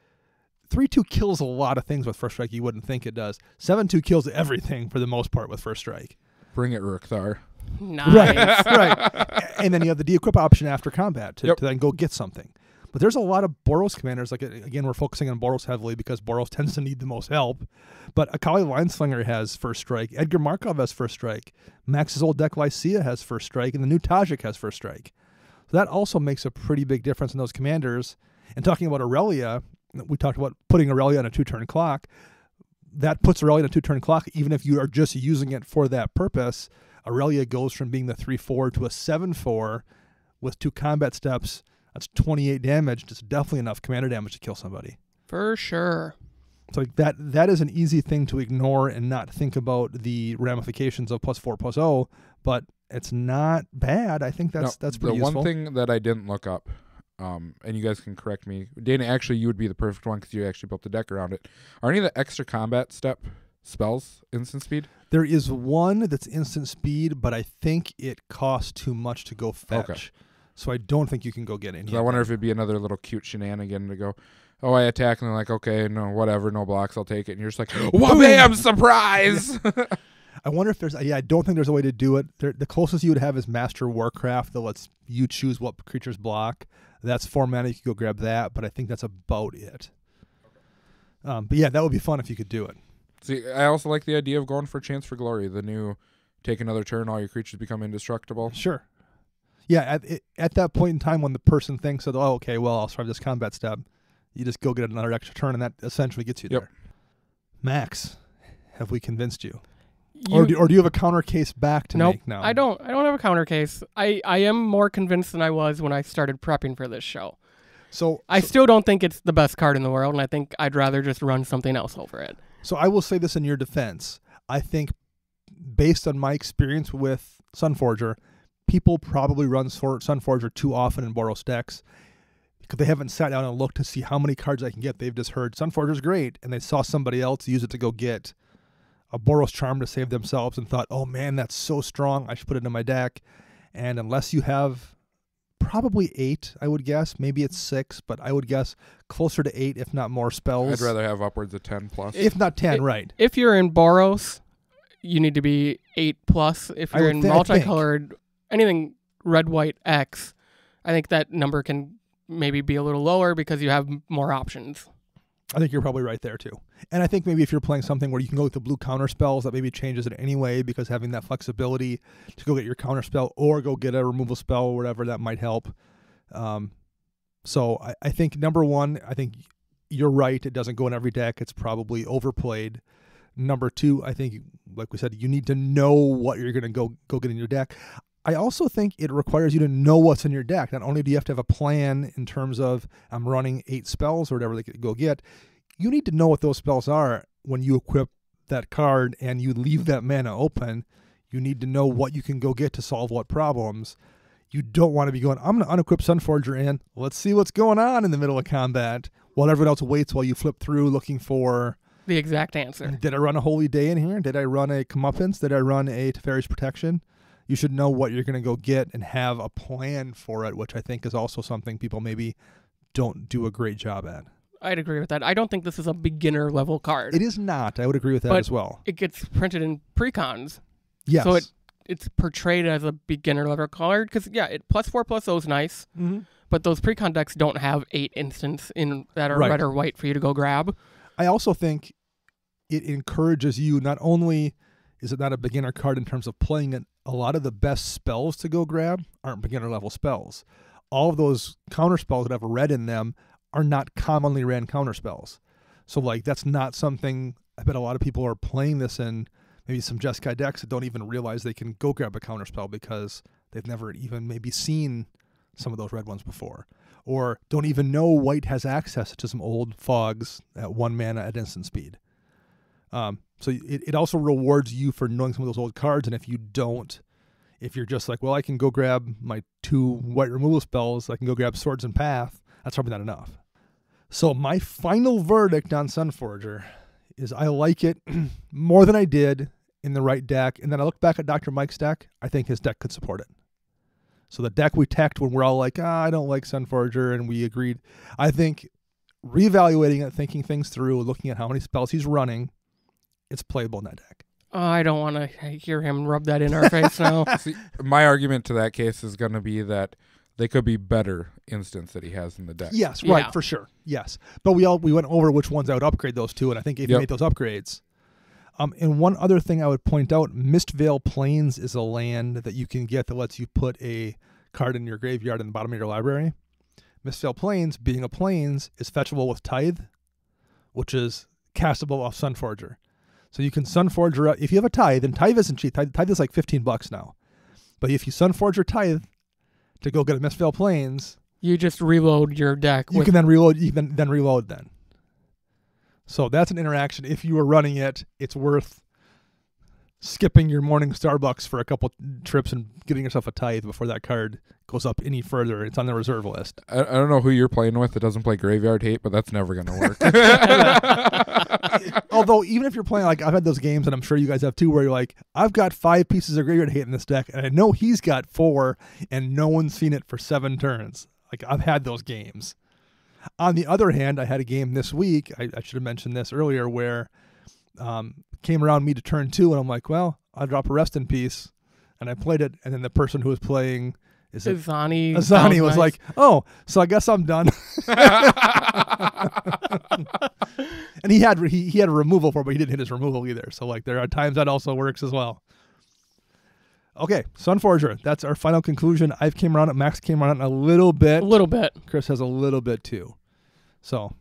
3/2 kills a lot of things with First Strike you wouldn't think it does. 7/2 kills everything for the most part with First Strike. Bring it, Rukthar. Nice. Right. And then you have the de-equip option after combat to then go get something. But there's a lot of Boros commanders. Like, again, we're focusing on Boros heavily because Boros tends to need the most help. But Akali Lineslinger has First Strike. Edgar Markov has First Strike. Max's old deck Lycia has First Strike. And the new Tajik has First Strike. So that also makes a pretty big difference in those commanders. And talking about Irelia, we talked about putting Irelia on a 2-turn clock. That puts Irelia on a 2-turn clock, even if you are just using it for that purpose. Irelia goes from being the 3/4 to a 7/4 with 2 combat steps. That's 28 damage. It's definitely enough commander damage to kill somebody. For sure. So that is an easy thing to ignore and not think about the ramifications of +4/+0, but it's not bad. I think that's pretty useful. The one thing that I didn't look up, and you guys can correct me, Dana, actually you would be the perfect one because you actually built the deck around it. Are any of the extra combat step spells instant speed? There is one that's instant speed, but I think it costs too much to go fetch. Okay. So I don't think you can go get any. I wonder if it'd be another little cute shenanigan to go, oh, I attack, and they're like, okay, no, whatever, no blocks, I'll take it. And you're just like, wha-bam, surprise! I wonder if there's, I don't think there's a way to do it. The closest you would have is Master Warcraft that lets you choose what creatures block. That's 4 mana, you could go grab that, but I think that's about it. But yeah, that would be fun if you could do it. See, I also like the idea of going for Chance for Glory, the new take another turn, all your creatures become indestructible. Sure. Yeah, at that point in time when the person thinks that, oh, okay, well, I'll survive this combat step, you just go get another extra turn, and that essentially gets you there. Max, have we convinced you? Or do you have a counter case back to make now? I don't have a counter case. I am more convinced than I was when I started prepping for this show. So I still don't think it's the best card in the world, and I think I'd rather just run something else over it. So I will say this in your defense. I think based on my experience with Sunforger, people probably run Sunforger too often in Boros decks because they haven't sat down and looked to see how many cards I can get. They've just heard Sunforger's great, and they saw somebody else use it to go get a Boros Charm to save themselves and thought, oh man, that's so strong, I should put it in my deck. And unless you have probably 8, I would guess. Maybe it's 6, but I would guess closer to 8, if not more spells. I'd rather have upwards of 10 plus. If not 10, right. If you're in Boros, you need to be 8+ if I you're would in think. multicolored. Anything red, white, X, I think that number can maybe be a little lower because you have more options. I think you're probably right there too. And I think maybe if you're playing something where you can go with the blue counter spells, that maybe changes it anyway, because having that flexibility to go get your counter spell or go get a removal spell or whatever, that might help. So I think number one, I think you're right. It doesn't go in every deck. It's probably overplayed. Number two, I think, like we said, you need to know what you're going to go get in your deck. I also think it requires you to know what's in your deck. Not only do you have to have a plan in terms of I'm running 8 spells or whatever they could go get, you need to know what those spells are when you equip that card and you leave that mana open. You need to know what you can go get to solve what problems. You don't want to be going, I'm going to unequip Sunforger and let's see what's going on in the middle of combat while everyone else waits while you flip through looking for the exact answer. Did I run a Holy Day in here? Did I run a Comeuppance? Did I run a Teferi's Protection? You should know what you're going to go get and have a plan for it, which I think is also something people maybe don't do a great job at. I'd agree with that. I don't think this is a beginner level card. It is not. I would agree with that as well. It gets printed in precons. Yes. So it's portrayed as a beginner level card because, yeah, it +4/+0 is nice, but those precon decks don't have 8 instants that are red or white for you to go grab. I also think it encourages you, not only is it not a beginner card in terms of playing it, a lot of the best spells to go grab aren't beginner level spells. All of those counter spells that have red in them are not commonly ran counter spells. So like that's not something, I bet a lot of people are playing this in maybe some Jeskai decks that don't even realize they can go grab a counter spell because they've never even maybe seen some of those red ones before, or don't even know white has access to some old fogs at 1 mana at instant speed. So it also rewards you for knowing some of those old cards, and if you don't, if you're just like, well, I can go grab my 2 white removal spells, I can go grab Swords and Path, that's probably not enough. So my final verdict on Sunforger is I like it more than I did in the right deck, and then I look back at Dr. Mike's deck, I think his deck could support it. So the deck we teched when we're all like, I don't like Sunforger, and we agreed, I think reevaluating it, thinking things through, looking at how many spells he's running, it's playable in that deck. I don't want to hear him rub that in our face now. See, my argument to that case is going to be that they could be better instants that he has in the deck. Yes, right, for sure. Yes. But we went over which ones I would upgrade those to, and I think if you made those upgrades. And one other thing I would point out, Mistvale Plains is a land that you can get that lets you put a card in your graveyard in the bottom of your library. Mistvale Plains, being a plains, is fetchable with Tithe, which is castable off Sunforger. So you can Sunforger, if you have a Tithe, and Tithe isn't cheap, Tithe is like $15 now. But if you Sunforger Tithe to go get a Mistvale Plains, you just reload your deck. You can then reload. You can then reload then. So that's an interaction. If you were running it, it's worth skipping your morning Starbucks for a couple trips and getting yourself a Tithe before that card goes up any further. It's on the reserve list. I don't know who you're playing with that doesn't play Graveyard Hate, but that's never going to work. Although, even if you're playing, like, I've had those games, and I'm sure you guys have too, where you're like, I've got 5 pieces of Graveyard Hate in this deck, and I know he's got 4, and no one's seen it for 7 turns. Like, I've had those games. On the other hand, I had a game this week, I should have mentioned this earlier, where came around me to turn 2, and I'm like, well, I'll drop a Rest in Peace, and I played it, and then the person who was playing Azani was nice. Like, oh, so I guess I'm done. And he had a removal for it, but he didn't hit his removal either. So like there are times that also works as well. Okay, Sunforger. That's our final conclusion. Max came around it a little bit. Chris has a little bit too. So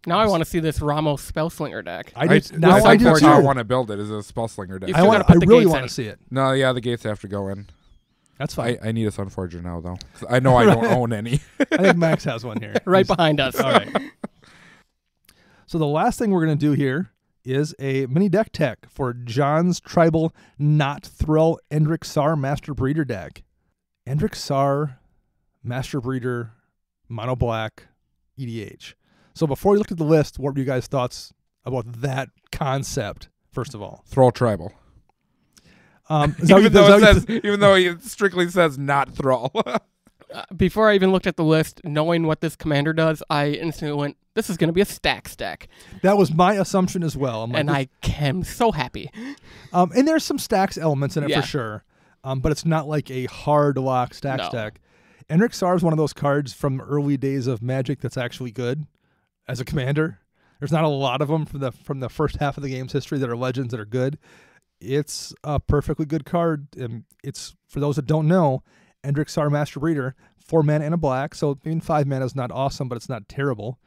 now I want to see this Ramos Spellslinger deck. I do too. I want to build it as a Spellslinger deck. I really want to see it. No, yeah, the gates have to go in. That's fine. I need a Sunforger now, though. I know I don't own any. I think Max has one here. Right behind us. All right. So the last thing we're going to do here is a mini deck tech for John's Tribal Not Thrill Endrick Sar Master Breeder deck. Endrick Sar, Master Breeder, Mono Black, EDH. So before we looked at the list, what were you guys' thoughts about that concept, first of all? Throw Tribal. Even though it strictly says not Thrall. Before I even looked at the list, knowing what this commander does, I instantly went this is going to be a stack. That was my assumption as well. And I am so happy. And there's some stacks elements in it Yeah. for sure. But it's not like a hard lock stacks No. deck. Enric Sar is one of those cards from early days of Magic that's actually good as a commander. There's not a lot of them from the first half of the game's history that are legends that are good. It's a perfectly good card. And it's, for those that don't know, Enric Sar, Master Breeder, 4 mana and a black. So 5 mana is not awesome, but it's not terrible.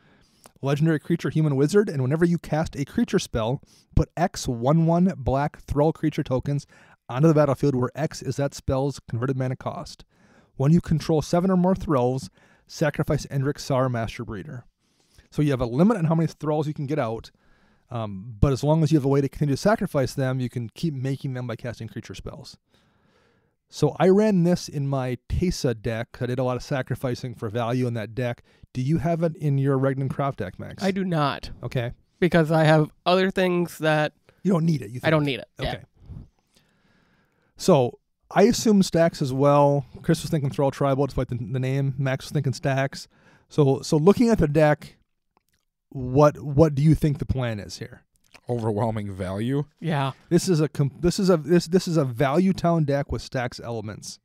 Legendary creature, human wizard, and whenever you cast a creature spell, put X 1/1 black thrall creature tokens onto the battlefield where X is that spell's converted mana cost. When you control 7 or more thralls, sacrifice Enric Sar, Master Breeder. So you have a limit on how many thralls you can get out, but as long as you have a way to continue to sacrifice them, you can keep making them by casting creature spells. So I ran this in my Tesa deck. I did a lot of sacrificing for value in that deck. Do you have it in your Regnan Croft deck, Max? I do not. Okay. Because I have other things that You don't need it. You think? I don't need it. Okay. Yeah. So I assume stacks as well. Chris was thinking Thrall Tribal, despite the name. Max was thinking stacks. So looking at the deck, what do you think the plan is here? Overwhelming value. Yeah. This is a value town deck with stacks elements.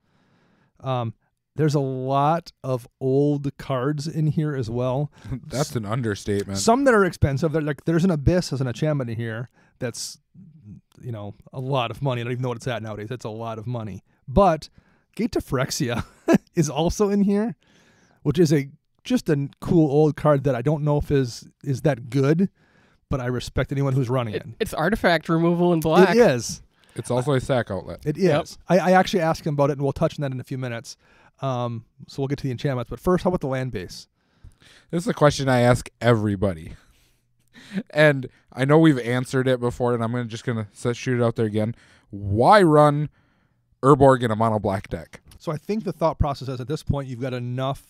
There's a lot of old cards in here as well. That's an understatement. Some that are expensive. There's an Abyss as an enchantment in here that's a lot of money. I don't even know what it's at nowadays. That's a lot of money. But Gate to Phyrexia is also in here, which is just a cool old card that I don't know if is that good, but I respect anyone who's running it. It's artifact removal in black. It is. It's also a sack outlet. It is. Yep. I actually asked him about it, and we'll touch on that in a few minutes. So we'll get to the enchantments. But first, how about the land base? This is a question I ask everybody. And I know we've answered it before, and I'm just going to shoot it out there again. Why run Urborg in a mono black deck? So I think the thought process is at this point you've got enough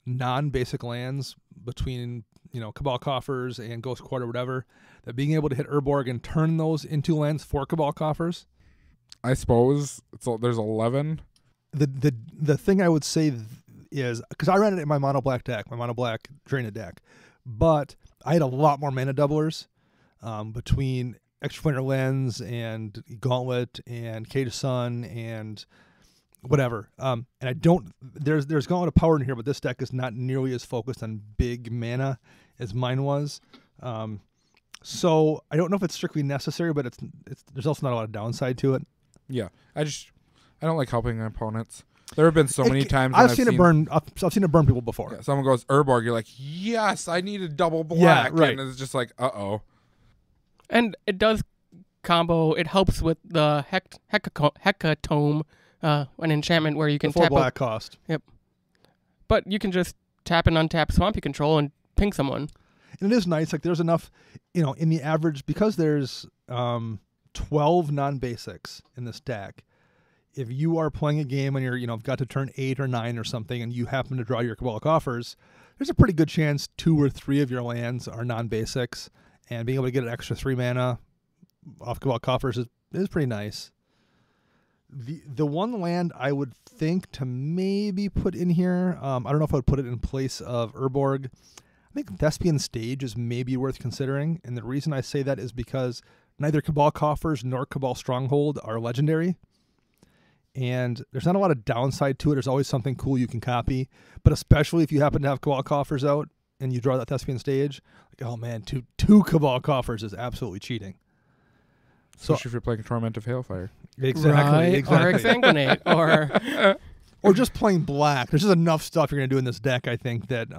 non-basic lands between Cabal Coffers and Ghost Quarter, whatever, that being able to hit Urborg and turn those into lands for Cabal Coffers. I suppose there's 11. The thing I would say is, because I ran it in my mono black deck, my mono black Draina deck, but I had a lot more mana doublers between Extraplanar Lens and Gauntlet and Cage Sun and whatever. And I don't, there's Gauntlet of Power in here, but this deck is not nearly as focused on big mana as mine was. So I don't know if it's strictly necessary, but there's also not a lot of downside to it. Yeah, I don't like helping opponents. There have been so many times I've seen it burn people before. Yeah, someone goes Urborg, you're like, yes, I need a double black. Yeah, right. And it's just like, uh-oh. And it does combo. It helps with the Hecatome, an enchantment where you can The 4 tap black cost. Yep. But you can just tap and untap Swamp You Control and ping someone. And it is nice. Like there's enough, in the average, because there's 12 non-basics in this deck. If you are playing a game and you're, got to turn 8 or 9 or something, and you happen to draw your Cabal Coffers, there's a pretty good chance 2 or 3 of your lands are non-basics, and being able to get an extra 3 mana off Cabal Coffers is pretty nice. The one land I would think to maybe put in here, I don't know if I would put it in place of Urborg. I think Thespian Stage is maybe worth considering, and the reason I say that is because neither Cabal Coffers nor Cabal Stronghold are legendary. And there's not a lot of downside to it. There's always something cool you can copy. But especially if you happen to have Cabal Coffers out and you draw that Thespian Stage, like, oh man, two Cabal Coffers is absolutely cheating. Especially if you're playing Torment of Hailfire. Exactly. Or Exsanguinate. Or just plain black. There's just enough stuff you're going to do in this deck, I think, that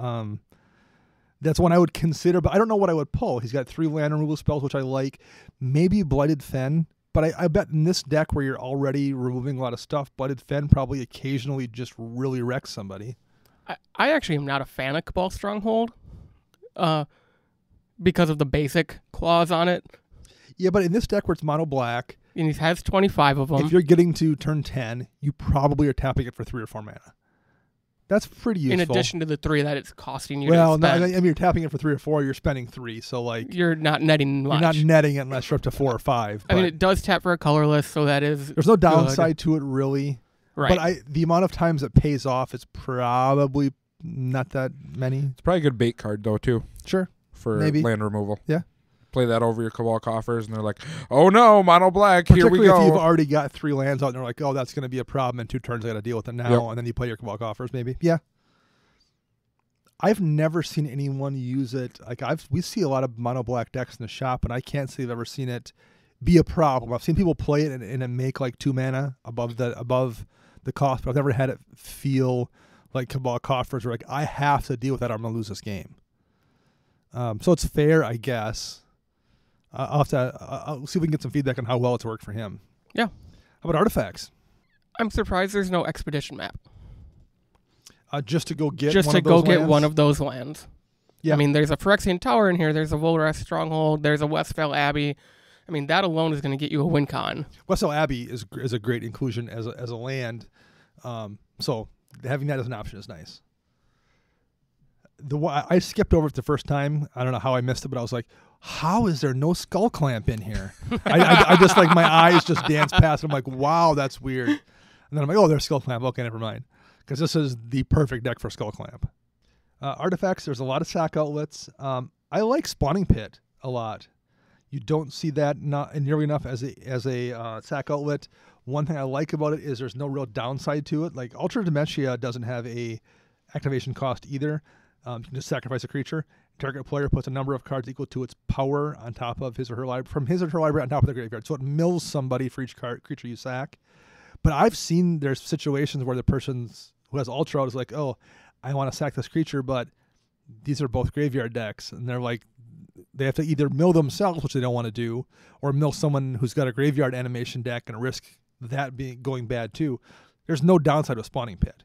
that's one I would consider. But I don't know what I would pull. He's got 3 land removal spells, which I like. Maybe Blighted Fen. But I bet in this deck where you're already removing a lot of stuff, Blighted Fen probably occasionally just really wrecks somebody. I actually am not a fan of Cabal Stronghold because of the basic clause on it. Yeah, but in this deck where it's mono black, And he has 25 of them. if you're getting to turn 10, you probably are tapping it for 3 or 4 mana. That's pretty useful. In addition to the 3 that it's costing you well, to spend. I mean, you're tapping it for 3 or 4, you're spending 3, so like You're not netting much. you're not netting it unless you're up to 4 or 5. I mean, it does tap for a colorless, so that is there's no downside to it really. right. But the amount of times it pays off is probably not that many. It's probably a good bait card though too Sure. for Maybe. land removal. Yeah. Play that over your Cabal coffers, and they're like, "Oh no, mono black. Here we Particularly go." if you've already got 3 lands out, and they're like, "Oh, that's going to be a problem in 2 turns. I got to deal with it now." Yep. And then you play your Cabal coffers, maybe. Yeah. I've never seen anyone use it. Like we see a lot of mono black decks in the shop, and I can't say I've ever seen it be a problem. I've seen people play it and make like 2 mana above the cost, but I've never had it feel like Cabal coffers where like I have to deal with that or I'm going to lose this game. So it's fair, I guess. I'll see if we can get some feedback on how well it's worked for him. Yeah. How about artifacts? I'm surprised there's no expedition map. Just to go get Just one to of those go get lands? one of those lands. Yeah. I mean, there's a Phyrexian Tower in here. There's a Volrest Stronghold. There's a Westfell Abbey. I mean, that alone is going to get you a win con. Westfell Abbey is a great inclusion as a land. So having that as an option is nice. I skipped over it the first time. I don't know how I missed it, but I was like, how is there no Skull Clamp in here? I just like my eyes just danced past. I'm like, wow, that's weird. And then I'm like, oh, there's Skull Clamp. Okay, never mind. Because this is the perfect deck for Skull Clamp. Artifacts, there's a lot of sack outlets. I like Spawning Pit a lot. You don't see that not nearly enough as a sack outlet. One thing I like about it is there's no real downside to it. Like Ultra Dementia doesn't have a activation cost either. You can just sacrifice a creature. Target player puts a number of cards equal to its power on top of his or her library, from his or her library on top of the graveyard. So it mills somebody for each creature you sack. But I've seen there's situations where the person who has Ultra is like, oh, I want to sack this creature, but these are both graveyard decks. And they're like, they have to either mill themselves, which they don't want to do, or mill someone who's got a graveyard animation deck and risk that going bad too. There's no downside to a Spawning Pit.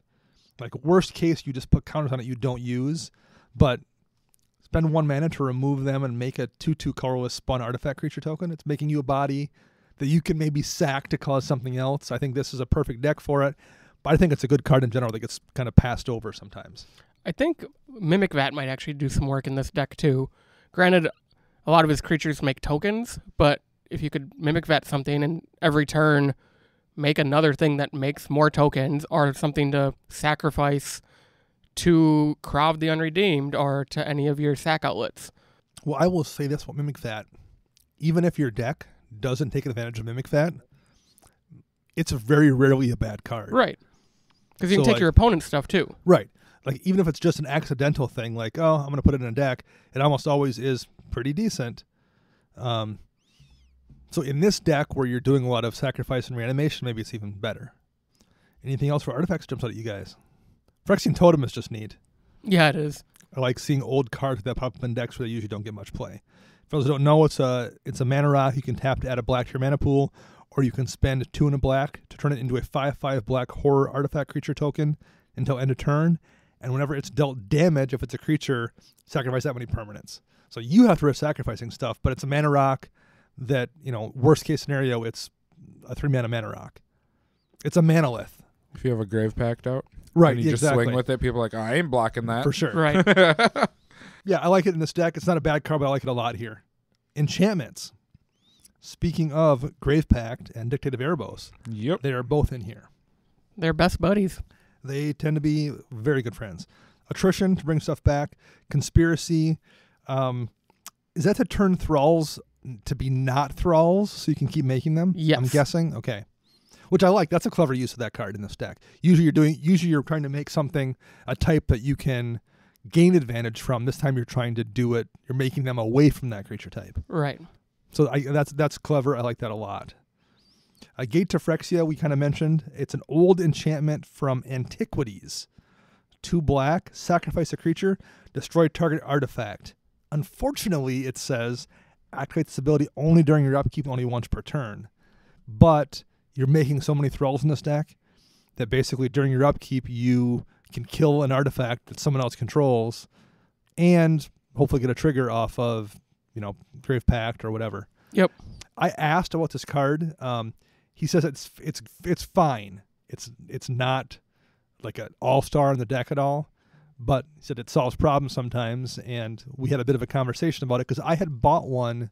Like worst case, you just put counters on it you don't use, but spend 1 mana to remove them and make a 2/2 colorless spawn artifact creature token. It's making you a body that you can maybe sack to cause something else. I think this is a perfect deck for it, but I think it's a good card in general that gets kind of passed over sometimes. I think Mimic Vat might actually do some work in this deck too. Granted, a lot of his creatures make tokens, but if you could Mimic Vat something and every turn make another thing that makes more tokens or something to sacrifice to Krav the Unredeemed or to any of your sack outlets. Well, I will say this about Mimic Vat. Even if your deck doesn't take advantage of Mimic Vat, it's very rarely a bad card. Right. Because you can take your opponent's stuff too. Right. Like even if it's just an accidental thing, like, oh, I'm going to put it in a deck, it almost always is pretty decent. So in this deck where you're doing a lot of sacrifice and reanimation, maybe it's even better. Anything else for artifacts jumps out at you guys? Phyrexian Totem is just neat. Yeah, it is. I like seeing old cards that pop up in decks where they usually don't get much play. For those who don't know, it's a mana rock. You can tap to add a black to your mana pool, or you can spend 2 and a black to turn it into a 5/5 black horror artifact creature token until end of turn. And whenever it's dealt damage, if it's a creature, sacrifice that many permanents. So you have to risk sacrificing stuff, but it's a mana rock that, worst case scenario, it's a 3-mana mana rock. It's a manolith. If you have a Grave Pact out, right? And you just swing with it. People are like, oh, I ain't blocking that for sure. Right. Yeah, I like it in this deck. It's not a bad card, but I like it a lot here. Enchantments. Speaking of Grave Pact and Dictative Erebos, yep, they are both in here. They're best buddies. They tend to be very good friends. Attrition to bring stuff back. Conspiracy. Is that to turn thralls to be not thralls so you can keep making them? Yes. I'm guessing. Okay. Which I like. That's a clever use of that card in this deck. Usually you're trying to make something a type that you can gain advantage from. This time you're trying to do it. You're making them away from that creature type. Right. So that's clever. I like that a lot. Gate to Phyrexia, we kind of mentioned. It's an old enchantment from Antiquities. 2 black, sacrifice a creature, destroy target artifact. Unfortunately, it says activate this ability only during your upkeep, only once per turn. But you're making so many thralls in this deck that basically during your upkeep you can kill an artifact that someone else controls and hopefully get a trigger off of, Grave Pact or whatever. Yep. I asked about this card. He says it's fine. It's not like an all-star in the deck at all, but he said it solves problems sometimes, and we had a bit of a conversation about it because I had bought one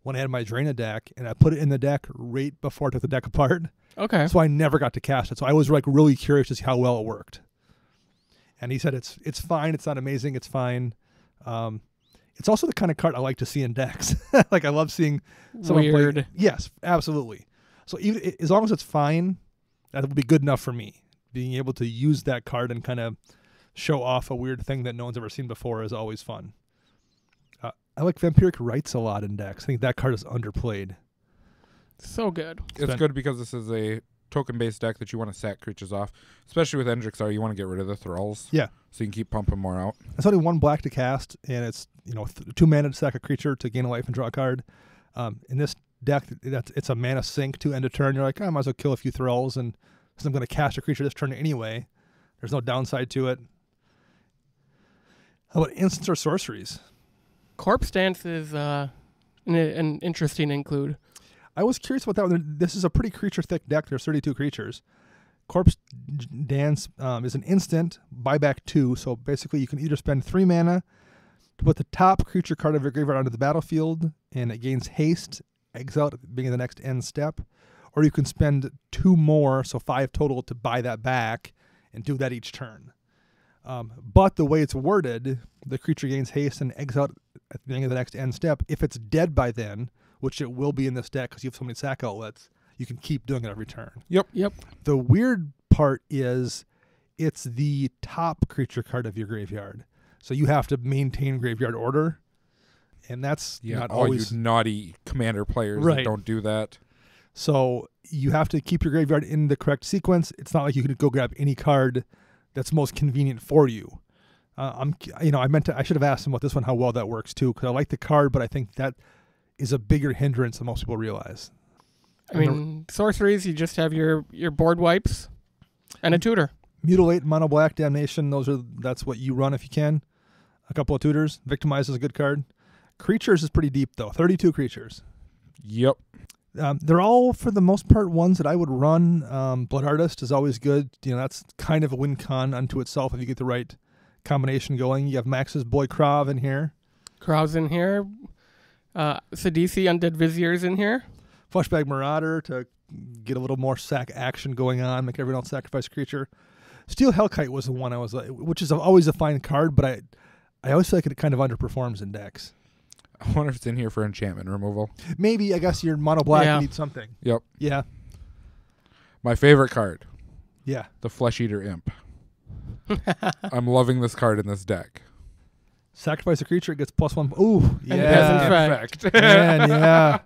when I had my Draina deck, and I put it in the deck right before I took the deck apart. Okay. So I never got to cast it. So I was really curious to see how well it worked. And he said it's fine. It's not amazing. It's fine. It's also the kind of card I like to see in decks. Like I love seeing someone Weird. play. Yes, absolutely. So even as long as it's fine, that will be good enough for me. Being able to use that card and kind of show off a weird thing that no one's ever seen before is always fun. I like Vampiric Rites a lot in decks. I think that card is underplayed. So good. It's good because this is a token-based deck that you want to sack creatures off. Especially with Endrixar, you want to get rid of the thralls. Yeah. So you can keep pumping more out. It's only 1 black to cast, and it's 2 mana to sack a creature to gain a life and draw a card. In this deck, it's a mana sink to end a turn. You're like, I might as well kill a few thralls, and since I'm going to cast a creature this turn anyway, there's no downside to it. How about instants or sorceries? Corpse Dance is an interesting include. I was curious about that one. This is a pretty creature-thick deck. There's 32 creatures. Corpse Dance is an instant, buy back 2. So basically you can either spend 3 mana to put the top creature card of your graveyard onto the battlefield, and it gains haste, exile at the beginning of the next end step. Or you can spend 2 more, so 5 total, to buy that back and do that each turn. But the way it's worded, the creature gains haste and exile at the beginning of the next end step. If it's dead by then, which it will be in this deck because you have so many sack outlets, you can keep doing it every turn. Yep. The weird part is it's the top creature card of your graveyard. So you have to maintain graveyard order. And that's not always... you naughty commander players Right. that don't do that. So you have to keep your graveyard in the correct sequence. It's not like you can go grab any card that's most convenient for you. I should have asked him about this one, how well that works too, because I like the card, but I think that is a bigger hindrance than most people realize. I mean, sorceries, you just have your board wipes and a tutor. Mutilate, Mono Black, Damnation, that's what you run if you can. A couple of tutors. Victimize is a good card. Creatures is pretty deep, though. 32 creatures. Yep. They're all, for the most part, ones that I would run. Blood Artist is always good. That's kind of a win-con unto itself if you get the right combination going. You have Max's Boy Krav in here. Krav's in here. Sidisi, Undead Vizier's in here. Fleshbag Marauder to get a little more sack action going on, make everyone else sacrifice a creature. Steel Hellkite was the one I was like, which is always a fine card, but I always feel like it kind of underperforms in decks. I wonder if it's in here for enchantment removal. Maybe, I guess your mono black needs something. Yep. Yeah. My favorite card. Yeah. The Flesh Eater Imp. I'm loving this card in this deck. Sacrifice a creature, it gets +1. Ooh, yeah. And it has effect. Man, yeah.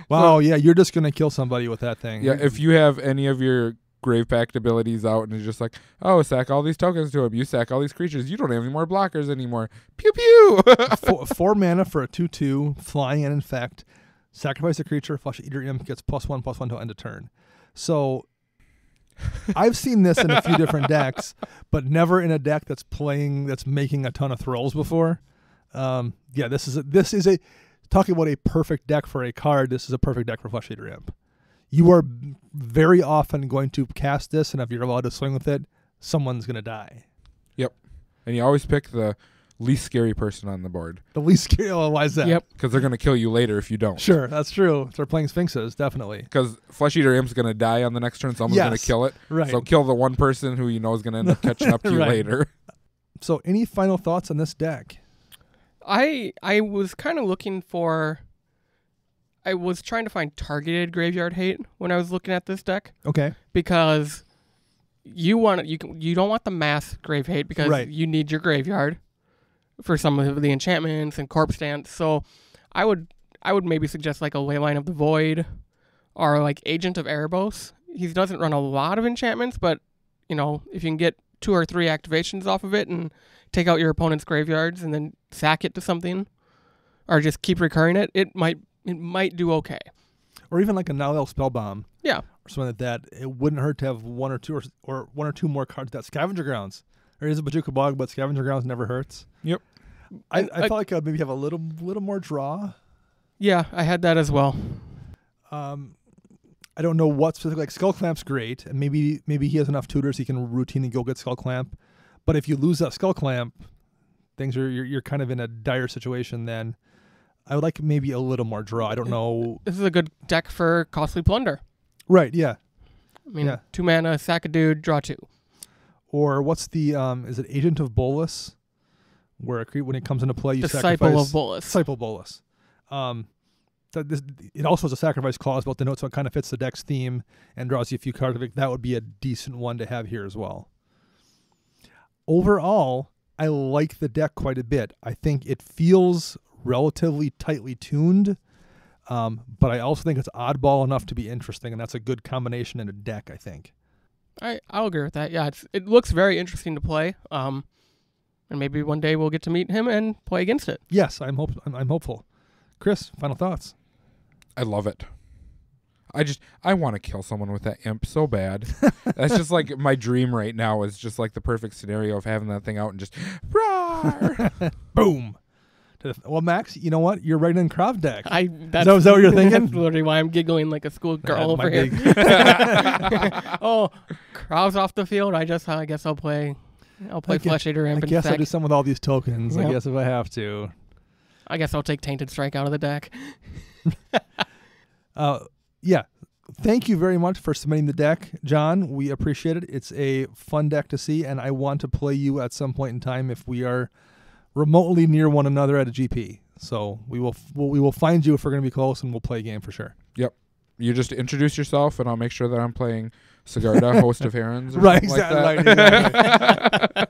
Wow, yeah, you're just going to kill somebody with that thing. Yeah, if you have any of your Grave Pact abilities out and it's just like, oh, sack all these tokens to him, you sack all these creatures, you don't have any more blockers anymore. Pew pew! 4 mana for a 2/2, flying and infect. Sacrifice a creature, Flesh Eater Imp gets +1/+1 till end of turn. So I've seen this in a few different decks, but never in a deck that's making a ton of thralls before. This is a talking about a perfect deck for a card. This is a perfect deck for Flesh Eater Imp. You are very often going to cast this, and if you're allowed to swing with it, someone's going to die. Yep. And you always pick the least scary person on the board. The least scary. Oh, why is that? Yep. Because they're going to kill you later if you don't. Sure, that's true. If they're playing Sphinxes, definitely. Because Flesh Eater Imp's going to die on the next turn. Someone's going to kill it. Right. So kill the one person who you know is going to end up catching up to you later. So any final thoughts on this deck? I was kind of looking for... I was trying to find targeted graveyard hate when I was looking at this deck. Okay. Because you don't want the mass grave hate because you need your graveyard for some of the enchantments and Corpse Dance. So I would maybe suggest like a Leyline of the Void or like Agent of Erebos. He doesn't run a lot of enchantments, but if you can get 2 or 3 activations off of it and take out your opponent's graveyards and then sack it to something or just keep recurring it, it might do okay. Or even like a Nalel Spellbomb. Yeah. Or something like that. It wouldn't hurt to have 1 or 2 or 1 or 2 more cards. That Scavenger Grounds. There is a Bajuka Bog, but Scavenger Grounds never hurts. Yep. I felt like I'd maybe have a little more draw. Yeah, I had that as well. I don't know what specifically. Like Skull Clamp's great, and maybe he has enough tutors he can routinely go get Skull Clamp. But if you lose that Skull Clamp, you're kind of in a dire situation then. I would like maybe a little more draw. I don't know. This is a good deck for Costly Plunder. Right, yeah. I mean, 2 mana, sack a dude, draw 2. or what's the is it Agent of Bolus, where when it comes into play you Disciple sacrifice of Bolus. Disciple of Bolus. It also has a sacrifice clause about the note, so it kind of fits the deck's theme and draws you a few cards. That would be a decent one to have here as well. Overall, I like the deck quite a bit. I think it feels relatively tightly tuned, but I also think it's oddball enough to be interesting, and that's a good combination in a deck, I think. I'll agree with that. Yeah, it looks very interesting to play. And maybe one day we'll get to meet him and play against it. Yes, I'm hopeful. Chris, final thoughts? I love it. I want to kill someone with that imp so bad. That's just like my dream right now is just like the perfect scenario of having that thing out and just roar. Boom. Well, Max, you know what? You're right in Krav deck. Is that what you're thinking? That's literally why I'm giggling like a schoolgirl over here. Oh, Krav's off the field. I guess I'll play Flesh Eater Imp. I guess I'll do some with all these tokens. Yep. I guess if I have to. I guess I'll take Tainted Strike out of the deck. Yeah. Thank you very much for submitting the deck, John. We appreciate it. It's a fun deck to see, and I want to play you at some point in time if we are remotely near one another at a GP. So we will find you if we're going to be close, and we'll play a game for sure. Yep. You just introduce yourself, and I'll make sure that I'm playing Sigarda, Host of Herons. Or right, exactly. Like that.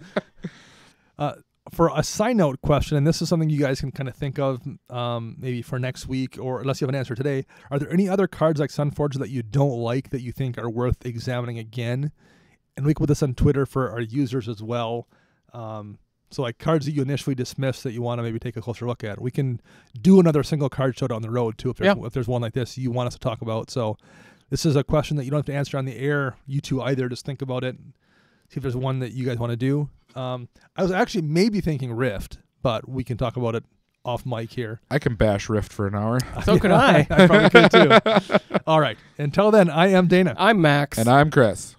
For a side note question, and this is something you guys can kind of think of maybe for next week, or unless you have an answer today, are there any other cards like Sunforger that you don't like that you think are worth examining again? And we can put this on Twitter for our users as well. So like cards that you initially dismissed that you want to maybe take a closer look at. We can do another single card show down the road too if there's one like this you want us to talk about. So this is a question that you don't have to answer on the air, you two either. Just think about it. See if there's one that you guys want to do. I was actually maybe thinking Rift, but we can talk about it off mic here. I can bash Rift for an hour. So could I. I probably could too. All right. Until then, I am Dana. I'm Max. And I'm Chris.